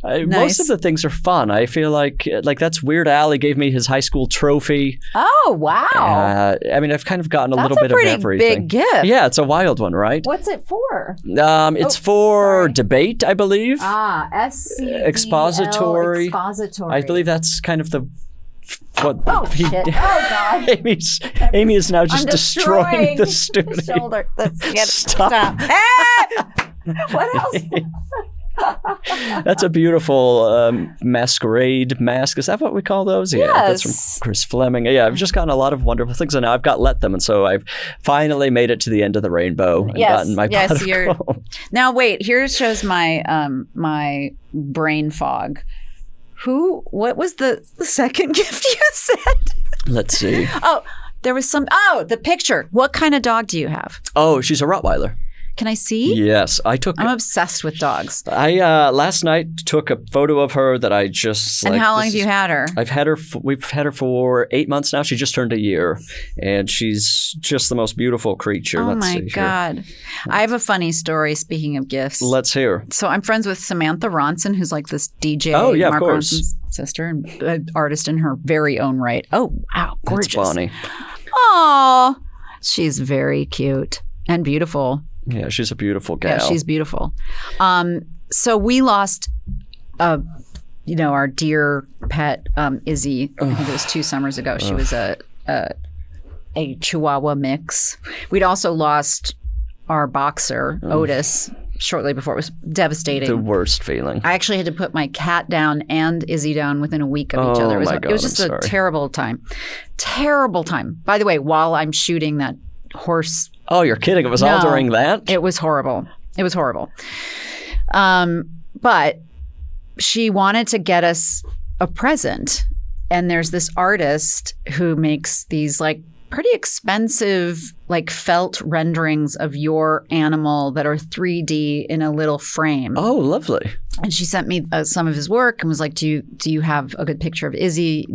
most of the things are fun. I feel like that's Weird Al. He gave me his high school trophy. Oh, wow. I mean, I've kind of gotten a little bit of everything. That's a pretty big gift. Yeah, it's a wild one, right? What's it for? It's for debate, I believe. SCDL Expository. Expository. I believe that's kind of the... shit. Oh, God. Amy is now just destroying the studio. Shoulder. Let's get Stop. What else? That's a beautiful masquerade mask. Is that what we call those? Yeah, that's from Chris Fleming. Yeah, I've just gotten a lot of wonderful things, and now I've got Let Them, and so I've finally made it to the end of the rainbow and gotten my pot of gold. Now wait, here shows my my brain fog. What was the second gift you said? Let's see. Oh, there was the picture. What kind of dog do you have? Oh, she's a Rottweiler. Can I see? Yes, I'm obsessed with dogs. I last night took a photo of her that I just. And how long have you had her? I've had her. We've had her for 8 months now. She just turned a year, and she's just the most beautiful creature. Oh my God! I have a funny story. Speaking of gifts, let's hear. So I'm friends with Samantha Ronson, who's like this DJ. Oh yeah, Mark of course. Ronson's sister and an artist in her very own right. Oh wow, gorgeous. That's Bonnie. Oh, she's very cute and beautiful. Yeah, she's a beautiful gal. Yeah, she's beautiful. So we lost, our dear pet Izzy. I think it was 2 summers ago. She was a Chihuahua mix. We'd also lost our boxer Otis shortly before. It was devastating. The worst feeling. I actually had to put my cat down and Izzy down within a week of each other. It was just a terrible time. Terrible time. By the way, while I'm shooting that horse. Oh, you're kidding. It was all during that? It was horrible. It was horrible. But she wanted to get us a present. And there's this artist who makes these like pretty expensive like felt renderings of your animal that are 3D in a little frame. Oh, lovely. And she sent me some of his work and was like, do you have a good picture of Izzy?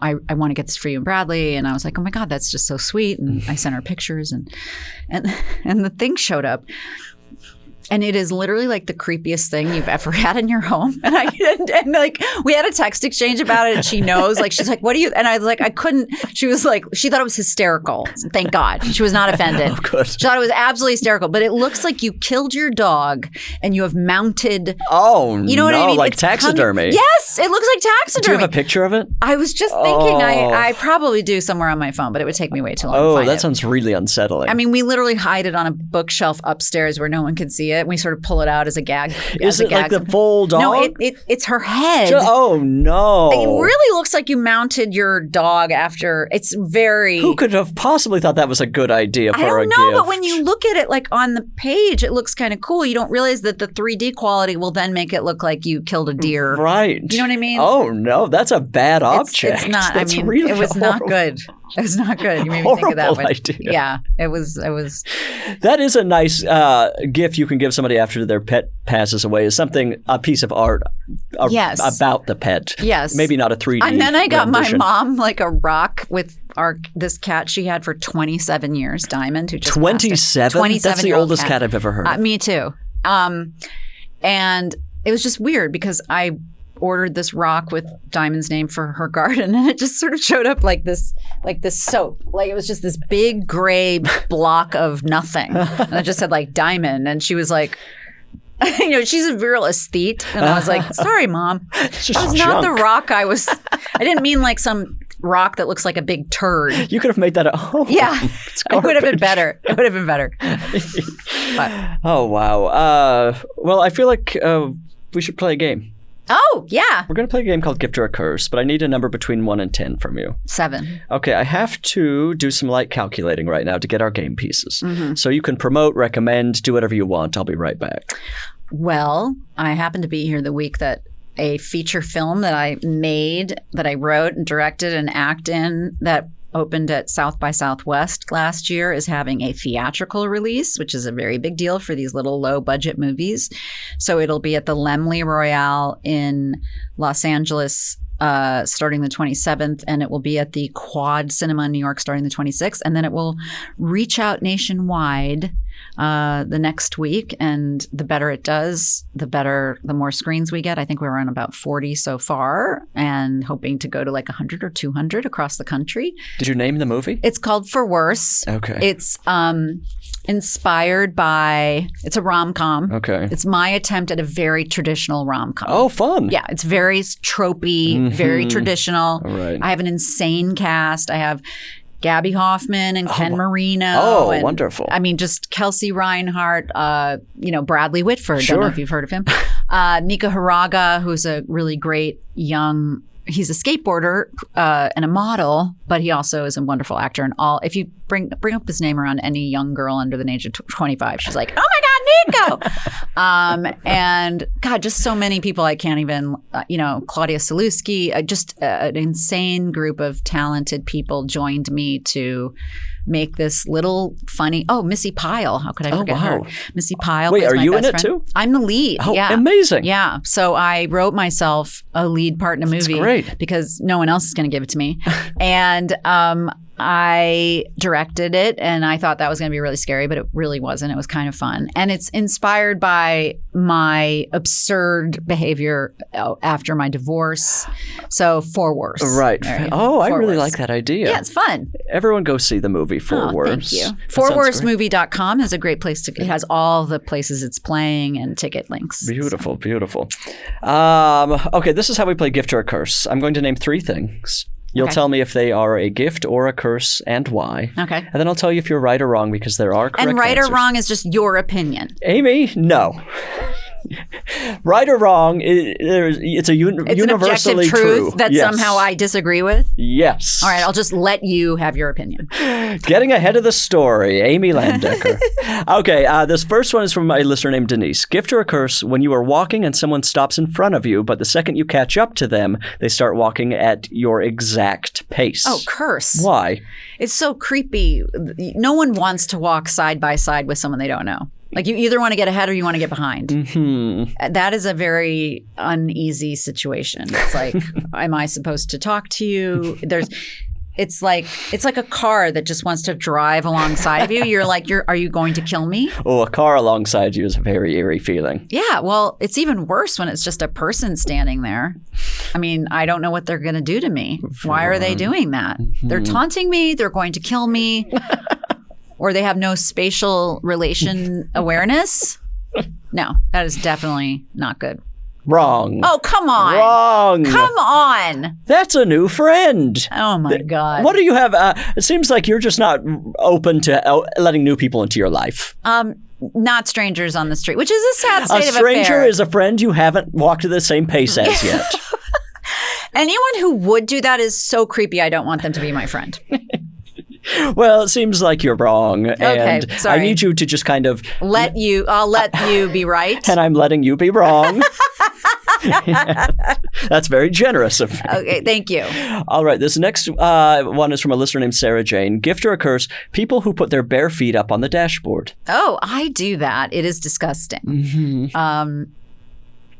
I want to get this for you and Bradley. And I was like, oh my God, that's just so sweet. And I sent her pictures and the thing showed up. And it is literally like the creepiest thing you've ever had in your home. And like we had a text exchange about it, and she knows. Like she's like, "What do you?" And I was like, "I couldn't." She was like, she thought it was hysterical. Thank God, she was not offended. Oh, good. She thought it was absolutely hysterical. But it looks like you killed your dog and you have mounted. Oh, you know what I mean? Like taxidermy. Yes, it looks like taxidermy. Do you have a picture of it? I was just thinking, I probably do somewhere on my phone, but it would take me way too long. to find that sounds really unsettling. I mean, we literally hide it on a bookshelf upstairs where no one can see it. We sort of pull it out as a gag. Is it like the full dog? No, it's her head. Oh no! It really looks like you mounted your dog after. It's very. Who could have possibly thought that was a good idea for a gift? I don't know, but when you look at it like on the page, it looks kind of cool. You don't realize that the 3D quality will then make it look like you killed a deer. Right. You know what I mean? Oh no, that's a bad object. It's not. That's really it was horrible. Not good. It was not good. You made me think of that one. Idea. Yeah, it was. That is a nice gift you can give somebody after their pet passes away. Is a piece of art about the pet. Yes. Maybe not a 3D And then I got rendition. my mom like a rock with this cat she had for 27 years, Diamond, who just 27? 27 That's the oldest cat I've ever heard of. Me too. And it was just weird because I ordered this rock with Diamond's name for her garden, and it just sort of showed up like this soap. Like it was just this big gray block of nothing. And it just said like Diamond. And she was like, she's a real aesthete. And I was like, sorry, Mom. That was not the rock I didn't mean like some rock that looks like a big turd. You could have made that at home. Yeah. It would have been better. It would have been better. But. Oh, wow. Well, I feel like we should play a game. Oh, yeah. We're going to play a game called Gift or a Curse, but I need a number between 1 and 10 from you. 7. Okay, I have to do some light calculating right now to get our game pieces. Mm-hmm. So you can promote, recommend, do whatever you want. I'll be right back. Well, I happen to be here the week that a feature film that I made, that I wrote and directed and act in, that opened at South by Southwest last year, is having a theatrical release, which is a very big deal for these little low-budget movies. So it'll be at the Laemmle Royale in Los Angeles starting the 27th, and it will be at the Quad Cinema in New York starting the 26th, and then it will reach out nationwide the next week. And the better it does, the more screens we get. I think we're on about 40 so far, and hoping to go to like 100 or 200 across the country. Did you name the movie? It's called For Worse. Okay. It's inspired by, it's a rom-com. Okay. It's my attempt at a very traditional rom-com. Oh, fun. Yeah, it's very tropey, very traditional. All right. I have an insane cast. I have Gabby Hoffman and Ken Marino. Oh, and, wonderful. I mean, just Kelsey Reinhardt, Bradley Whitford. Sure. Don't know if you've heard of him. Nika Haraga, who's a really great young, he's a skateboarder and a model, but he also is a wonderful actor. And if you bring up his name around any young girl under the age of 25, she's like, oh my God, Nico. And God, just so many people I can't even, Claudia Saluski, just an insane group of talented people joined me to make this little funny. Oh, Missy Pyle. How could I forget her? Missy Pyle. Wait, are my you best in it friend. too? I'm the lead. Oh, yeah. amazing. Yeah. So I wrote myself a lead part in a movie. That's great. Because no one else is going to give it to me. And I directed it, and I thought that was going to be really scary, but it really wasn't. It was kind of fun. And it's inspired by my absurd behavior after my divorce. So For Worse. Right. Oh, I really like that idea. Yeah, it's fun. Everyone go see the movie For Worse. Thank you. ForWorseMovie.com is a great place to. It has all the places it's playing and ticket links. Beautiful, beautiful. Okay, this is how we play Gift or a Curse. I'm going to name 3 things. You'll tell me if they are a gift or a curse and why. Okay. And then I'll tell you if you're right or wrong because there are correct And right answers. or wrong is just your opinion. Amy, no. Right or wrong, it's universally an objective truth that somehow I disagree with? Yes. All right, I'll just let you have your opinion. Getting ahead of the story, Amy Landecker. Okay, this first one is from a listener named Denise. Gift or a curse when you are walking and someone stops in front of you, but the second you catch up to them, they start walking at your exact pace. Oh, curse. Why? It's so creepy. No one wants to walk side by side with someone they don't know. Like you either want to get ahead or you want to get behind. Mm-hmm. That is a very uneasy situation. It's like, am I supposed to talk to you? It's like a car that just wants to drive alongside of you. You're like, are you going to kill me? Oh, a car alongside you is a very eerie feeling. Yeah, well, it's even worse when it's just a person standing there. I mean, I don't know what they're going to do to me. Why are they doing that? Mm-hmm. They're taunting me. They're going to kill me. Or they have no spatial relation awareness? No, that is definitely not good. Wrong. Oh, come on. Wrong. Come on. That's a new friend. Oh, my God. What do you have? It seems like you're just not open to letting new people into your life. Not strangers on the street, which is a sad state of affairs. A stranger is a friend you haven't walked at the same pace as yet. Anyone who would do that is so creepy. I don't want them to be my friend. Well, it seems like you're wrong. Okay, and sorry. I need you to just kind of I'll let you be right. And I'm letting you be wrong. That's very generous of me. Okay, thank you. All right, this next one is from a listener named Sarah Jane. Gift or a curse, people who put their bare feet up on the dashboard. Oh, I do that. It is disgusting. Mm-hmm.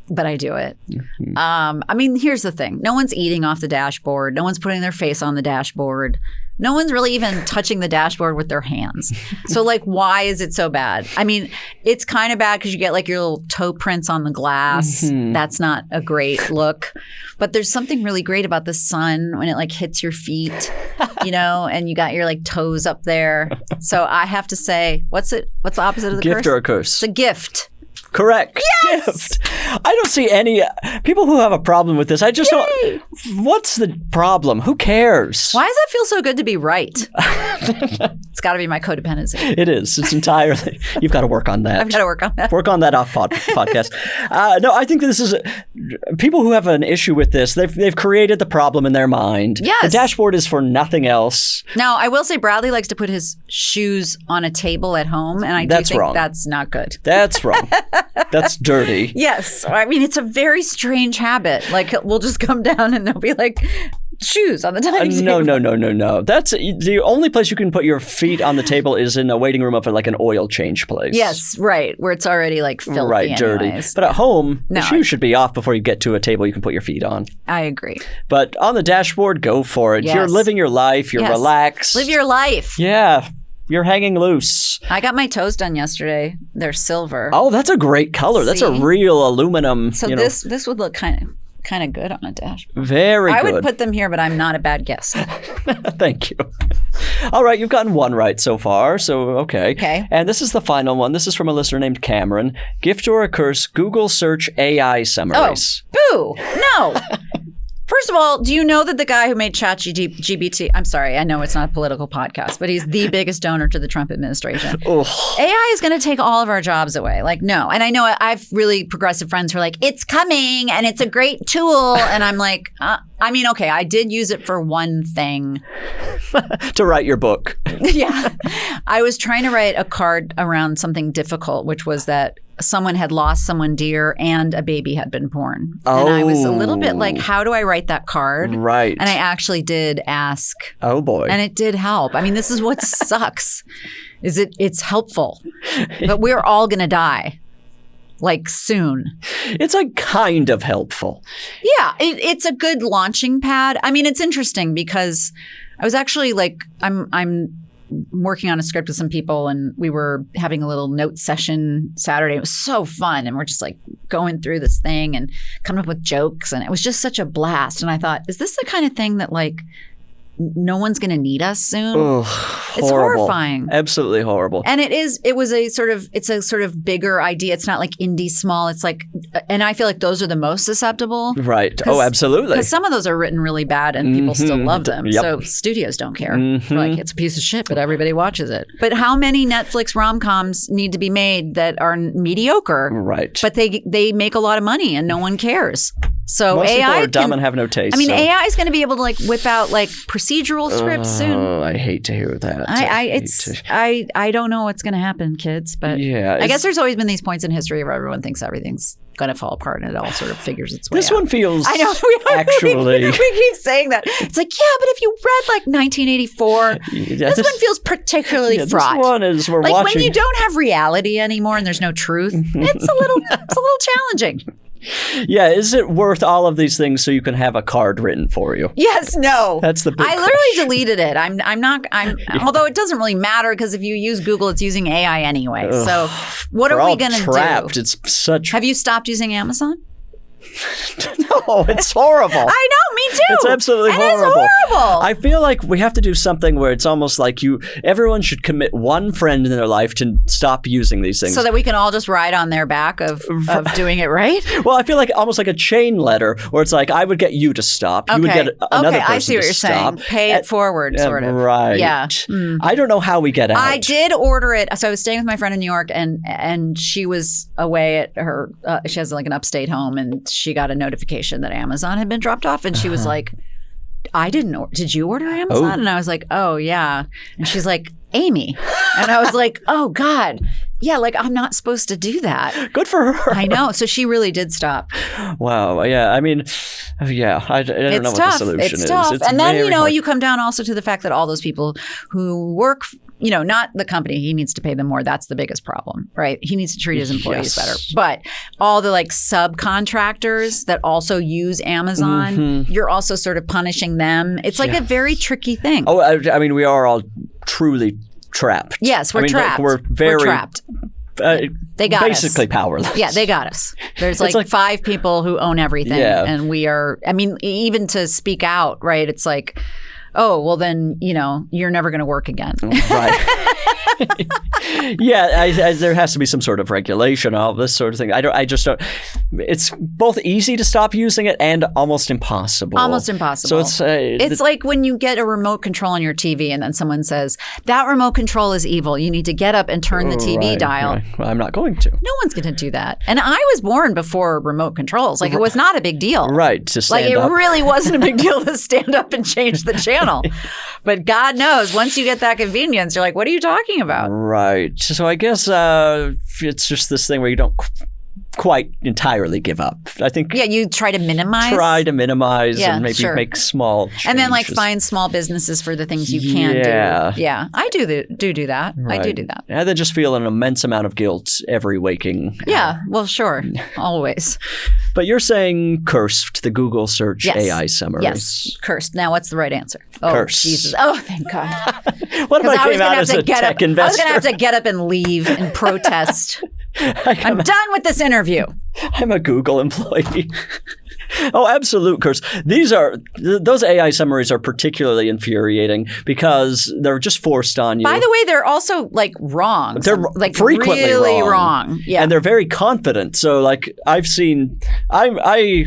But I do it. Mm-hmm. I mean, here's the thing. No one's eating off the dashboard. No one's putting their face on the dashboard. No one's really even touching the dashboard with their hands. So, like, why is it so bad? I mean, it's kind of bad because you get, like, your little toe prints on the glass. Mm-hmm. That's not a great look. But there's something really great about the sun when it, like, hits your feet, and you got your, like, toes up there. So I have to say, what's the opposite of the curse? Gift or a curse? It's a gift. Correct. Yes! Gift. I don't see any people who have a problem with this. I just don't. What's the problem? Who cares? Why does that feel so good to be right? It's got to be my codependency. It is. It's entirely. You've got to work on that. I've got to work on that. Work on that off podcast. No, I think this is people who have an issue with this. They've created the problem in their mind. Yes. The dashboard is for nothing else. Now, I will say Bradley likes to put his shoes on a table at home, and I do think wrong. That's not good. That's wrong. That's dirty. Yes. I mean, it's a very strange habit. Like, we'll just come down and they'll be like, shoes on the dining table. No. That's the only place you can put your feet on the table is in a waiting room of like an oil change place. Yes, right. Where it's already like filthy right, dirty. Anyways. But at home, the shoes should be off before you get to a table you can put your feet on. I agree. But on the dashboard, go for it. Yes. You're living your life. You're relaxed. Live your life. Yeah. You're hanging loose. I got my toes done yesterday. They're silver. Oh, that's a great color. See? That's a real aluminum. So this would look kind of good on a dashboard. Very good. I would put them here, but I'm not a bad guest. Thank you. All right, you've gotten one right so far, so okay. Okay. And this is the final one. This is from a listener named Cameron. Gift or a curse, Google search AI summaries. Oh, boo! No! First of all, do you know that the guy who made ChatGPT, I'm sorry, I know it's not a political podcast, but he's the biggest donor to the Trump administration. AI is going to take all of our jobs away. Like, no. And I know I've really progressive friends who are like, it's coming and it's a great tool. And I'm like, okay, I did use it for one thing. To write your book. Yeah. I was trying to write a card around something difficult, which was that someone had lost someone dear and a baby had been born. And I was a little bit like, how do I write that card? Right. And I actually did ask. Oh, boy. And it did help. I mean, this is what sucks, is it's helpful. But we're all going to die. Like soon. It's like kind of helpful. Yeah, it's a good launching pad. I mean, it's interesting because I was actually like, I'm working on a script with some people and we were having a little note session Saturday. It was so fun. And we're just like going through this thing and coming up with jokes. And it was just such a blast. And I thought, is this the kind of thing that like no one's going to need us soon? Ugh, it's horrifying. Absolutely horrible. And it's a sort of bigger idea. It's not like indie small. It's like, and I feel like those are the most susceptible. Right. Oh, absolutely. Because some of those are written really bad and people still love them. Yep. So studios don't care. They're like, it's a piece of shit, but everybody watches it. But how many Netflix rom-coms need to be made that are mediocre? Right. But they make a lot of money and no one cares. So most AI people are dumb and have no taste. I mean, so. AI is going to be able to like whip out like procedural scripts soon. Oh, I hate to hear that. I don't know what's going to happen, kids. But yeah, I guess there's always been these points in history where everyone thinks everything's going to fall apart and it all sort of figures its way out. This one feels I know. actually. We keep saying that. It's like, yeah, but if you read like 1984, this one feels particularly fraught. This one is, we're like watching. when you don't have reality anymore and there's no truth, it's a little challenging. Yeah, is it worth all of these things so you can have a card written for you? Yes, no. That's the big I literally deleted it. Although it doesn't really matter because if you use Google, it's using AI anyway. Ugh, so what are we going to do? Trapped. It's such. Have you stopped using Amazon? No, it's horrible. I know, me too. It's absolutely horrible. It's horrible. I feel like we have to do something where it's almost like everyone should commit one friend in their life to stop using these things. So that we can all just ride on their back of doing it right? Well, I feel like almost like a chain letter where it's like I would get you to stop. You would get another person I see what you're saying. Pay it forward, sort of. Right. Yeah. I don't know how we get out. I did order it. So I was staying with my friend in New York and she was away at her, she has like an upstate home and she got a notification that Amazon had been dropped off and she was like, I didn't order. Did you order Amazon? Oh. And I was like, oh yeah. And she's like, Amy. And I was like, oh God. Yeah, like I'm not supposed to do that. Good for her. I know. So she really did stop. Wow. Yeah. I mean, yeah. I don't know what the solution is. It's tough. And then, hard. you come down also to the fact that all those people who work, not the company, he needs to pay them more. That's the biggest problem, right? He needs to treat his employees better. But all the like subcontractors that also use Amazon, you're also sort of punishing them. It's like a very tricky thing. Oh, I mean, we are all truly trapped. Yes, we're trapped. We're trapped. They got basically us. Powerless. Yeah, they got us. There's like 5 people who own everything. Yeah. And we are, I mean, even to speak out, right? It's like, oh, well then, you're never going to work again. Right. Yeah, there has to be some sort of regulation, all this sort of thing. I just don't. It's both easy to stop using it and almost impossible. Almost impossible. So it's like when you get a remote control on your TV and then someone says, that remote control is evil. You need to get up and turn the TV dial. Right. Well, I'm not going to. No one's going to do that. And I was born before remote controls. Like it was not a big deal. Right. To stand up. It really wasn't a big deal to stand up and change the channel. But God knows, once you get that convenience, you're like, what are you talking about? Right. So I guess it's just this thing where you don't quite entirely give up. I think. Yeah, you try to minimize. And maybe make small changes. And then like find small businesses for the things you can do. Yeah, I do that. Right. I do that. And then just feel an immense amount of guilt every waking hour. Yeah, well, sure. Always. But you're saying cursed, the Google search AI summary. Yes, cursed. Now what's the right answer? Oh, curse. Jesus. Oh, thank God. What if I came out as a tech investor? I was going to have to get up and leave and protest. I'm done with this interview. I'm a Google employee. Oh, absolute curse. Those AI summaries are particularly infuriating because they're just forced on you. By the way, they're also like wrong. They're like frequently really wrong. Yeah. And they're very confident. So like I've seen, I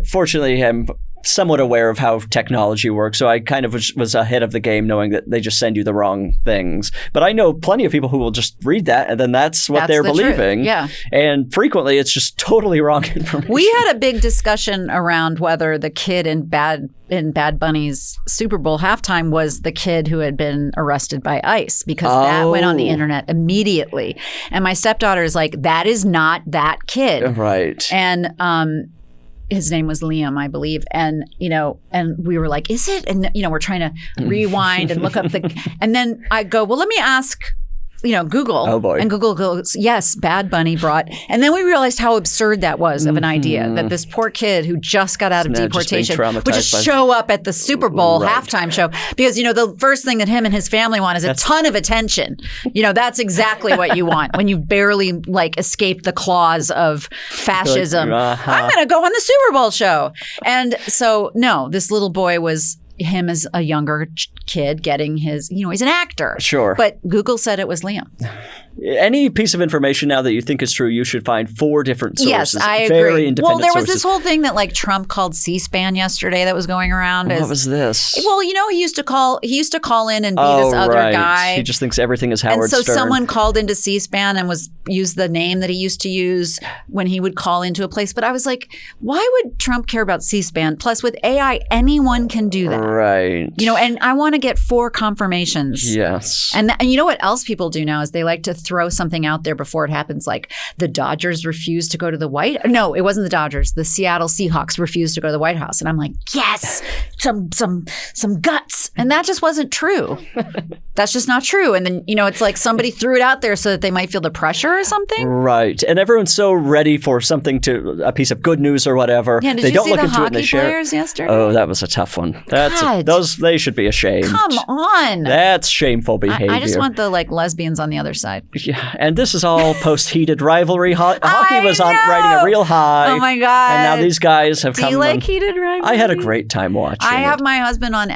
fortunately am somewhat aware of how technology works, so I kind of was ahead of the game knowing that they just send you the wrong things. But I know plenty of people who will just read that and then that's what they're believing. Truth. Yeah. And frequently it's just totally wrong information. We had a big discussion around whether the kid in Bad Bunny's Super Bowl halftime was the kid who had been arrested by ICE, because that went on the internet immediately. And my stepdaughter is like, that is not that kid. Right. And his name was Liam, I believe. And, and we were like, is it? And, we're trying to rewind and look up and then I go, well, let me ask, Google. Oh, boy. And Google goes, yes, Bad Bunny brought. And then we realized how absurd that was of an idea, that this poor kid who just got out of deportation would just show up at the Super Bowl halftime show. Because, the first thing that him and his family want is a ton of attention. That's exactly what you want when you barely escape the claws of fascism. I'm going to go on the Super Bowl show. And so, no, this little boy was him as a younger kid getting his, he's an actor. Sure. But Google said it was Liam. Any piece of information now that you think is true, you should find 4 different sources. Yes, I agree. Very independent Well, there was sources. this whole thing that Trump called C-SPAN yesterday that was going around. What was this? Well, he used to call in and be this other guy. He just thinks everything is Howard Stern. And so someone called into C-SPAN and used the name that he used to use when he would call into a place. But I was like, why would Trump care about C-SPAN? Plus, with AI, anyone can do that. Right. And I want to get 4 confirmations. Yes. And you know what else people do now is they like to throw something out there before it happens, like the Dodgers refused to go to the No, it wasn't the Dodgers. The Seattle Seahawks refused to go to the White House. And I'm like, yes, some guts. And that just wasn't true. That's just not true. And then, it's like somebody threw it out there so that they might feel the pressure or something. Right. And everyone's so ready for a piece of good news or whatever. Yeah, did they you don't see look the into it and they hockey share players yesterday? Oh, that was a tough one. They should be ashamed. Come on. That's shameful behavior. I just want the lesbians on the other side. Yeah, and this is all post-heated rivalry. Hockey was riding a real high. Oh my God. And now these guys have come. Do you like heated rivalry? I had a great time watching. I have my husband on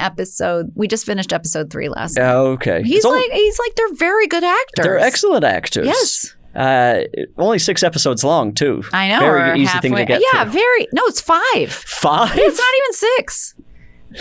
we just finished episode 3 last night. Okay. He's like they're very good actors. They're excellent actors. Yes. Only 6 episodes long too. I know. Very easy thing to get through. No, it's 5. 5? Yeah, it's not even 6.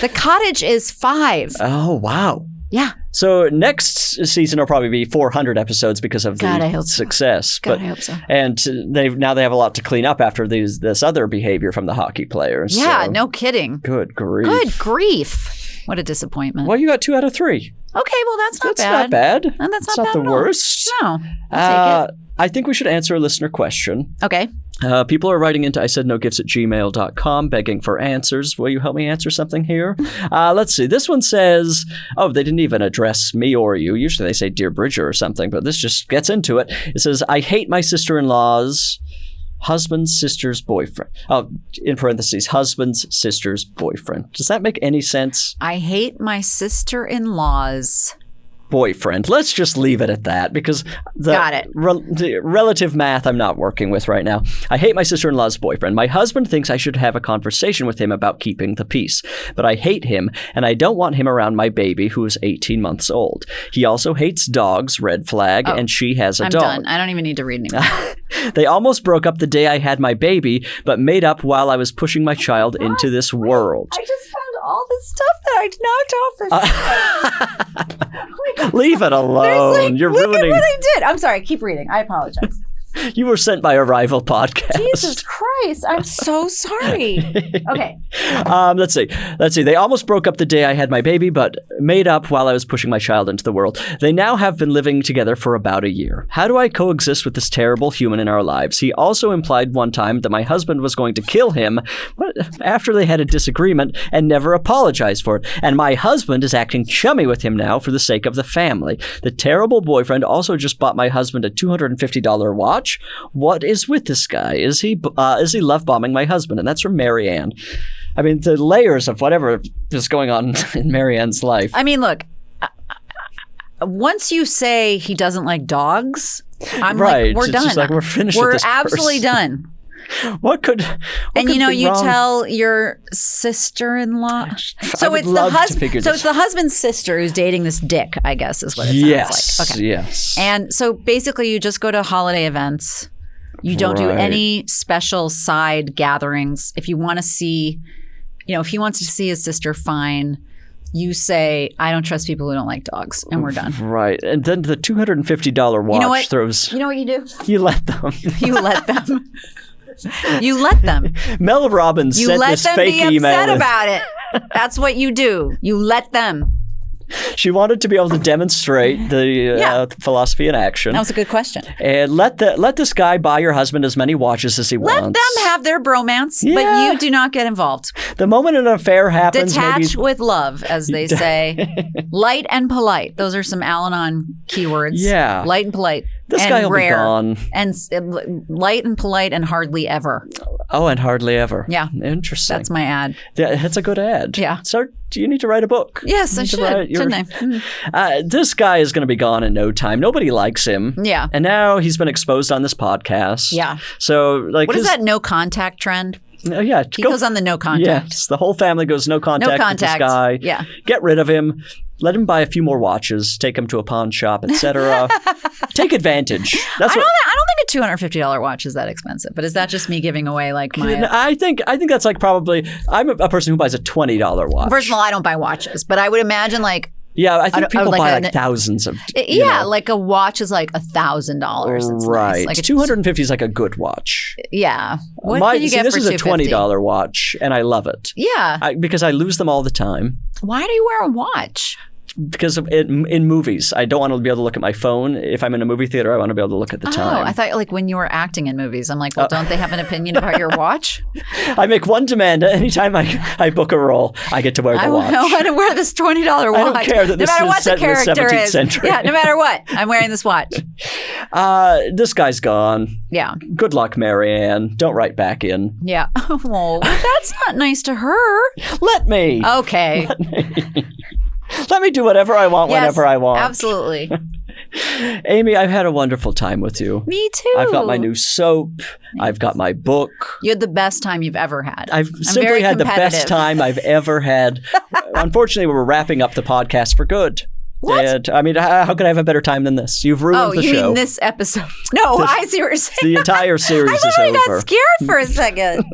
The Cottage is 5. Oh, wow. Yeah. So next season will probably be 400 episodes because of the success. God, I hope so. And they have a lot to clean up after this other behavior from the hockey players. Yeah, so. no kidding. Good grief. Good grief. What a disappointment. Well, you got 2 out of 3. Okay, well, that's not bad. That's not bad. And that's not bad the at all. worst. No, I'll take it. I think we should answer a listener question. Okay. People are writing into isaidnogifts@gmail.com begging for answers. Will you help me answer something here? Let's see. This one says, they didn't even address me or you. Usually they say Dear Bridger or something, but this just gets into it. It says, I hate my sister-in-law's husband's sister's boyfriend. Oh, in parentheses, husband's sister's boyfriend. Does that make any sense? I hate my sister-in-law's boyfriend. Let's just leave it at that because Got it. The relative math I'm not working with right now. I hate my sister-in-law's boyfriend. My husband thinks I should have a conversation with him about keeping the peace, but I hate him and I don't want him around my baby who is 18 months old. He also hates dogs, red flag, and she has a dog. I'm done. I don't even need to read anymore. They almost broke up the day I had my baby, but made up while I was pushing my child into this world. I just found all this stuff that I knocked off. Leave it alone. You're look ruining. Look at what I did. I'm sorry. Keep reading. I apologize. You were sent by a rival podcast. Jesus Christ. I'm so sorry. Okay. Let's see. They almost broke up the day I had my baby, but made up while I was pushing my child into the world. They now have been living together for about a year. How do I coexist with this terrible human in our lives? He also implied one time that my husband was going to kill him after they had a disagreement and never apologized for it. And my husband is acting chummy with him now for the sake of the family. The terrible boyfriend also just bought my husband a $250 watch. What is with this guy? Is he love bombing my husband? And that's from Marianne. I mean, the layers of whatever is going on in Marianne's life. I mean, look, once you say he doesn't like dogs, I'm right. like, we're done. Just like we're finished with this We're absolutely done. What could and you wrong? Tell your sister-in-law. So it's the husband's sister who's dating this dick, I guess is what it sounds like. Okay. Yes. And so basically you just go to holiday events. You don't do any special side gatherings. If you want to see if he wants to see his sister, fine. You say, I don't trust people who don't like dogs, and we're done. Right. And then the $250 watch throws... You know what you do? You let them. You let them. You let them. Mel Robbins sent this fake email. You let them be upset about it. That's what you do. You let them. She wanted to be able to demonstrate the philosophy in action. That was a good question. And let this guy buy your husband as many watches as he wants. Let them have their bromance, but you do not get involved. The moment an affair happens, detach with love, as they say. Light and polite. Those are some Al-Anon keywords. Yeah. Light and polite. This guy will be gone. And light and polite and hardly ever. Oh, and hardly ever. Yeah. Interesting. That's my ad. Yeah, it's a good ad. Yeah. Do you need to write a book? Yes, I should. Shouldn't I? This guy is going to be gone in no time. Nobody likes him. Yeah. And now he's been exposed on this podcast. Yeah. So, what is that no contact trend? Yeah. He goes on the no contact. Yes. The whole family goes no contact with this guy. Yeah. Get rid of him. Let him buy a few more watches. Take him to a pawn shop, etc. Take advantage. I don't think a $250 watch is that expensive. But is that just me giving away like my? I think that's like probably. I'm a person who buys a $20 watch. First of all, I don't buy watches, but I would imagine like. Yeah, I think people buy like thousands of. Like a watch is like $1,000. Right. Nice. Like $250 is like a good watch. Yeah. What can you get this for is a $250? $20 watch, and I love it. Yeah. Because I lose them all the time. Why do you wear a watch? Because in movies, I don't want to be able to look at my phone. If I'm in a movie theater, I want to be able to look at the time. Oh, I thought like when you were acting in movies. I'm like, well, don't they have an opinion about your watch? I make one demand. Anytime I book a role, I get to wear the watch. I want to wear this $20 watch. I don't care that this is set in the 17th century. Yeah, no matter what. I'm wearing this watch. This guy's gone. Yeah. Good luck, Marianne. Don't write back in. Yeah. Oh, that's not nice to her. Let me. Okay. Let me do whatever I want whenever I want. Absolutely. Amy, I've had a wonderful time with you. Me too. I've got my new soap. I've got my book. You had the best time you've ever had. I've simply had the best time I've ever had. Unfortunately, we're wrapping up the podcast for good. What? And, I mean, how could I have a better time than this? You've ruined the show. Oh, you mean this episode? No, I see what you're saying. The entire series is over. I got scared for a second.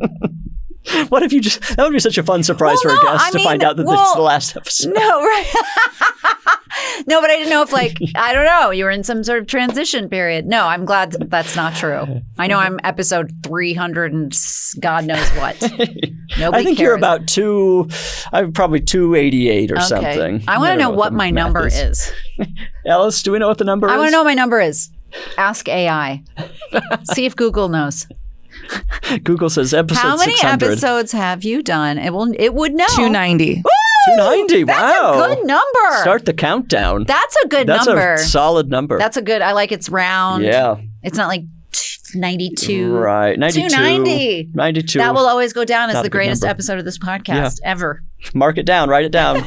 What if you that would be such a fun surprise for a guest to find out that this is the last episode. No, right. No, but I didn't know if I don't know, you were in some sort of transition period. No, I'm glad that's not true. I know I'm episode 300 and God knows what. Nobody I think cares. you're about I'm probably 288 or something. I want to know what my number is. Ellis, do we know what the number is? I want to know what my number is. Ask AI. See if Google knows. Google says episode 600. How many episodes have you done? It would know. 290. Woo! 290. Wow. That's a good number. Start the countdown. That's a good number. That's a solid number. That's a good. I like it's round. Yeah. It's not like 92. Right. 92. 290. 92. That will always go down as the greatest number. episode of this podcast ever. Mark it down. Write it down.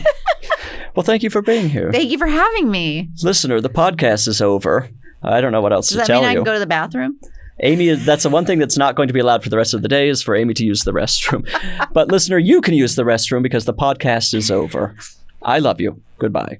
Well, thank you for being here. Thank you for having me. Listener, the podcast is over. I don't know what else to tell you. Does that mean I can go to the bathroom? Amy, that's the one thing that's not going to be allowed for the rest of the day is for Amy to use the restroom. But listener, you can use the restroom because the podcast is over. I love you. Goodbye.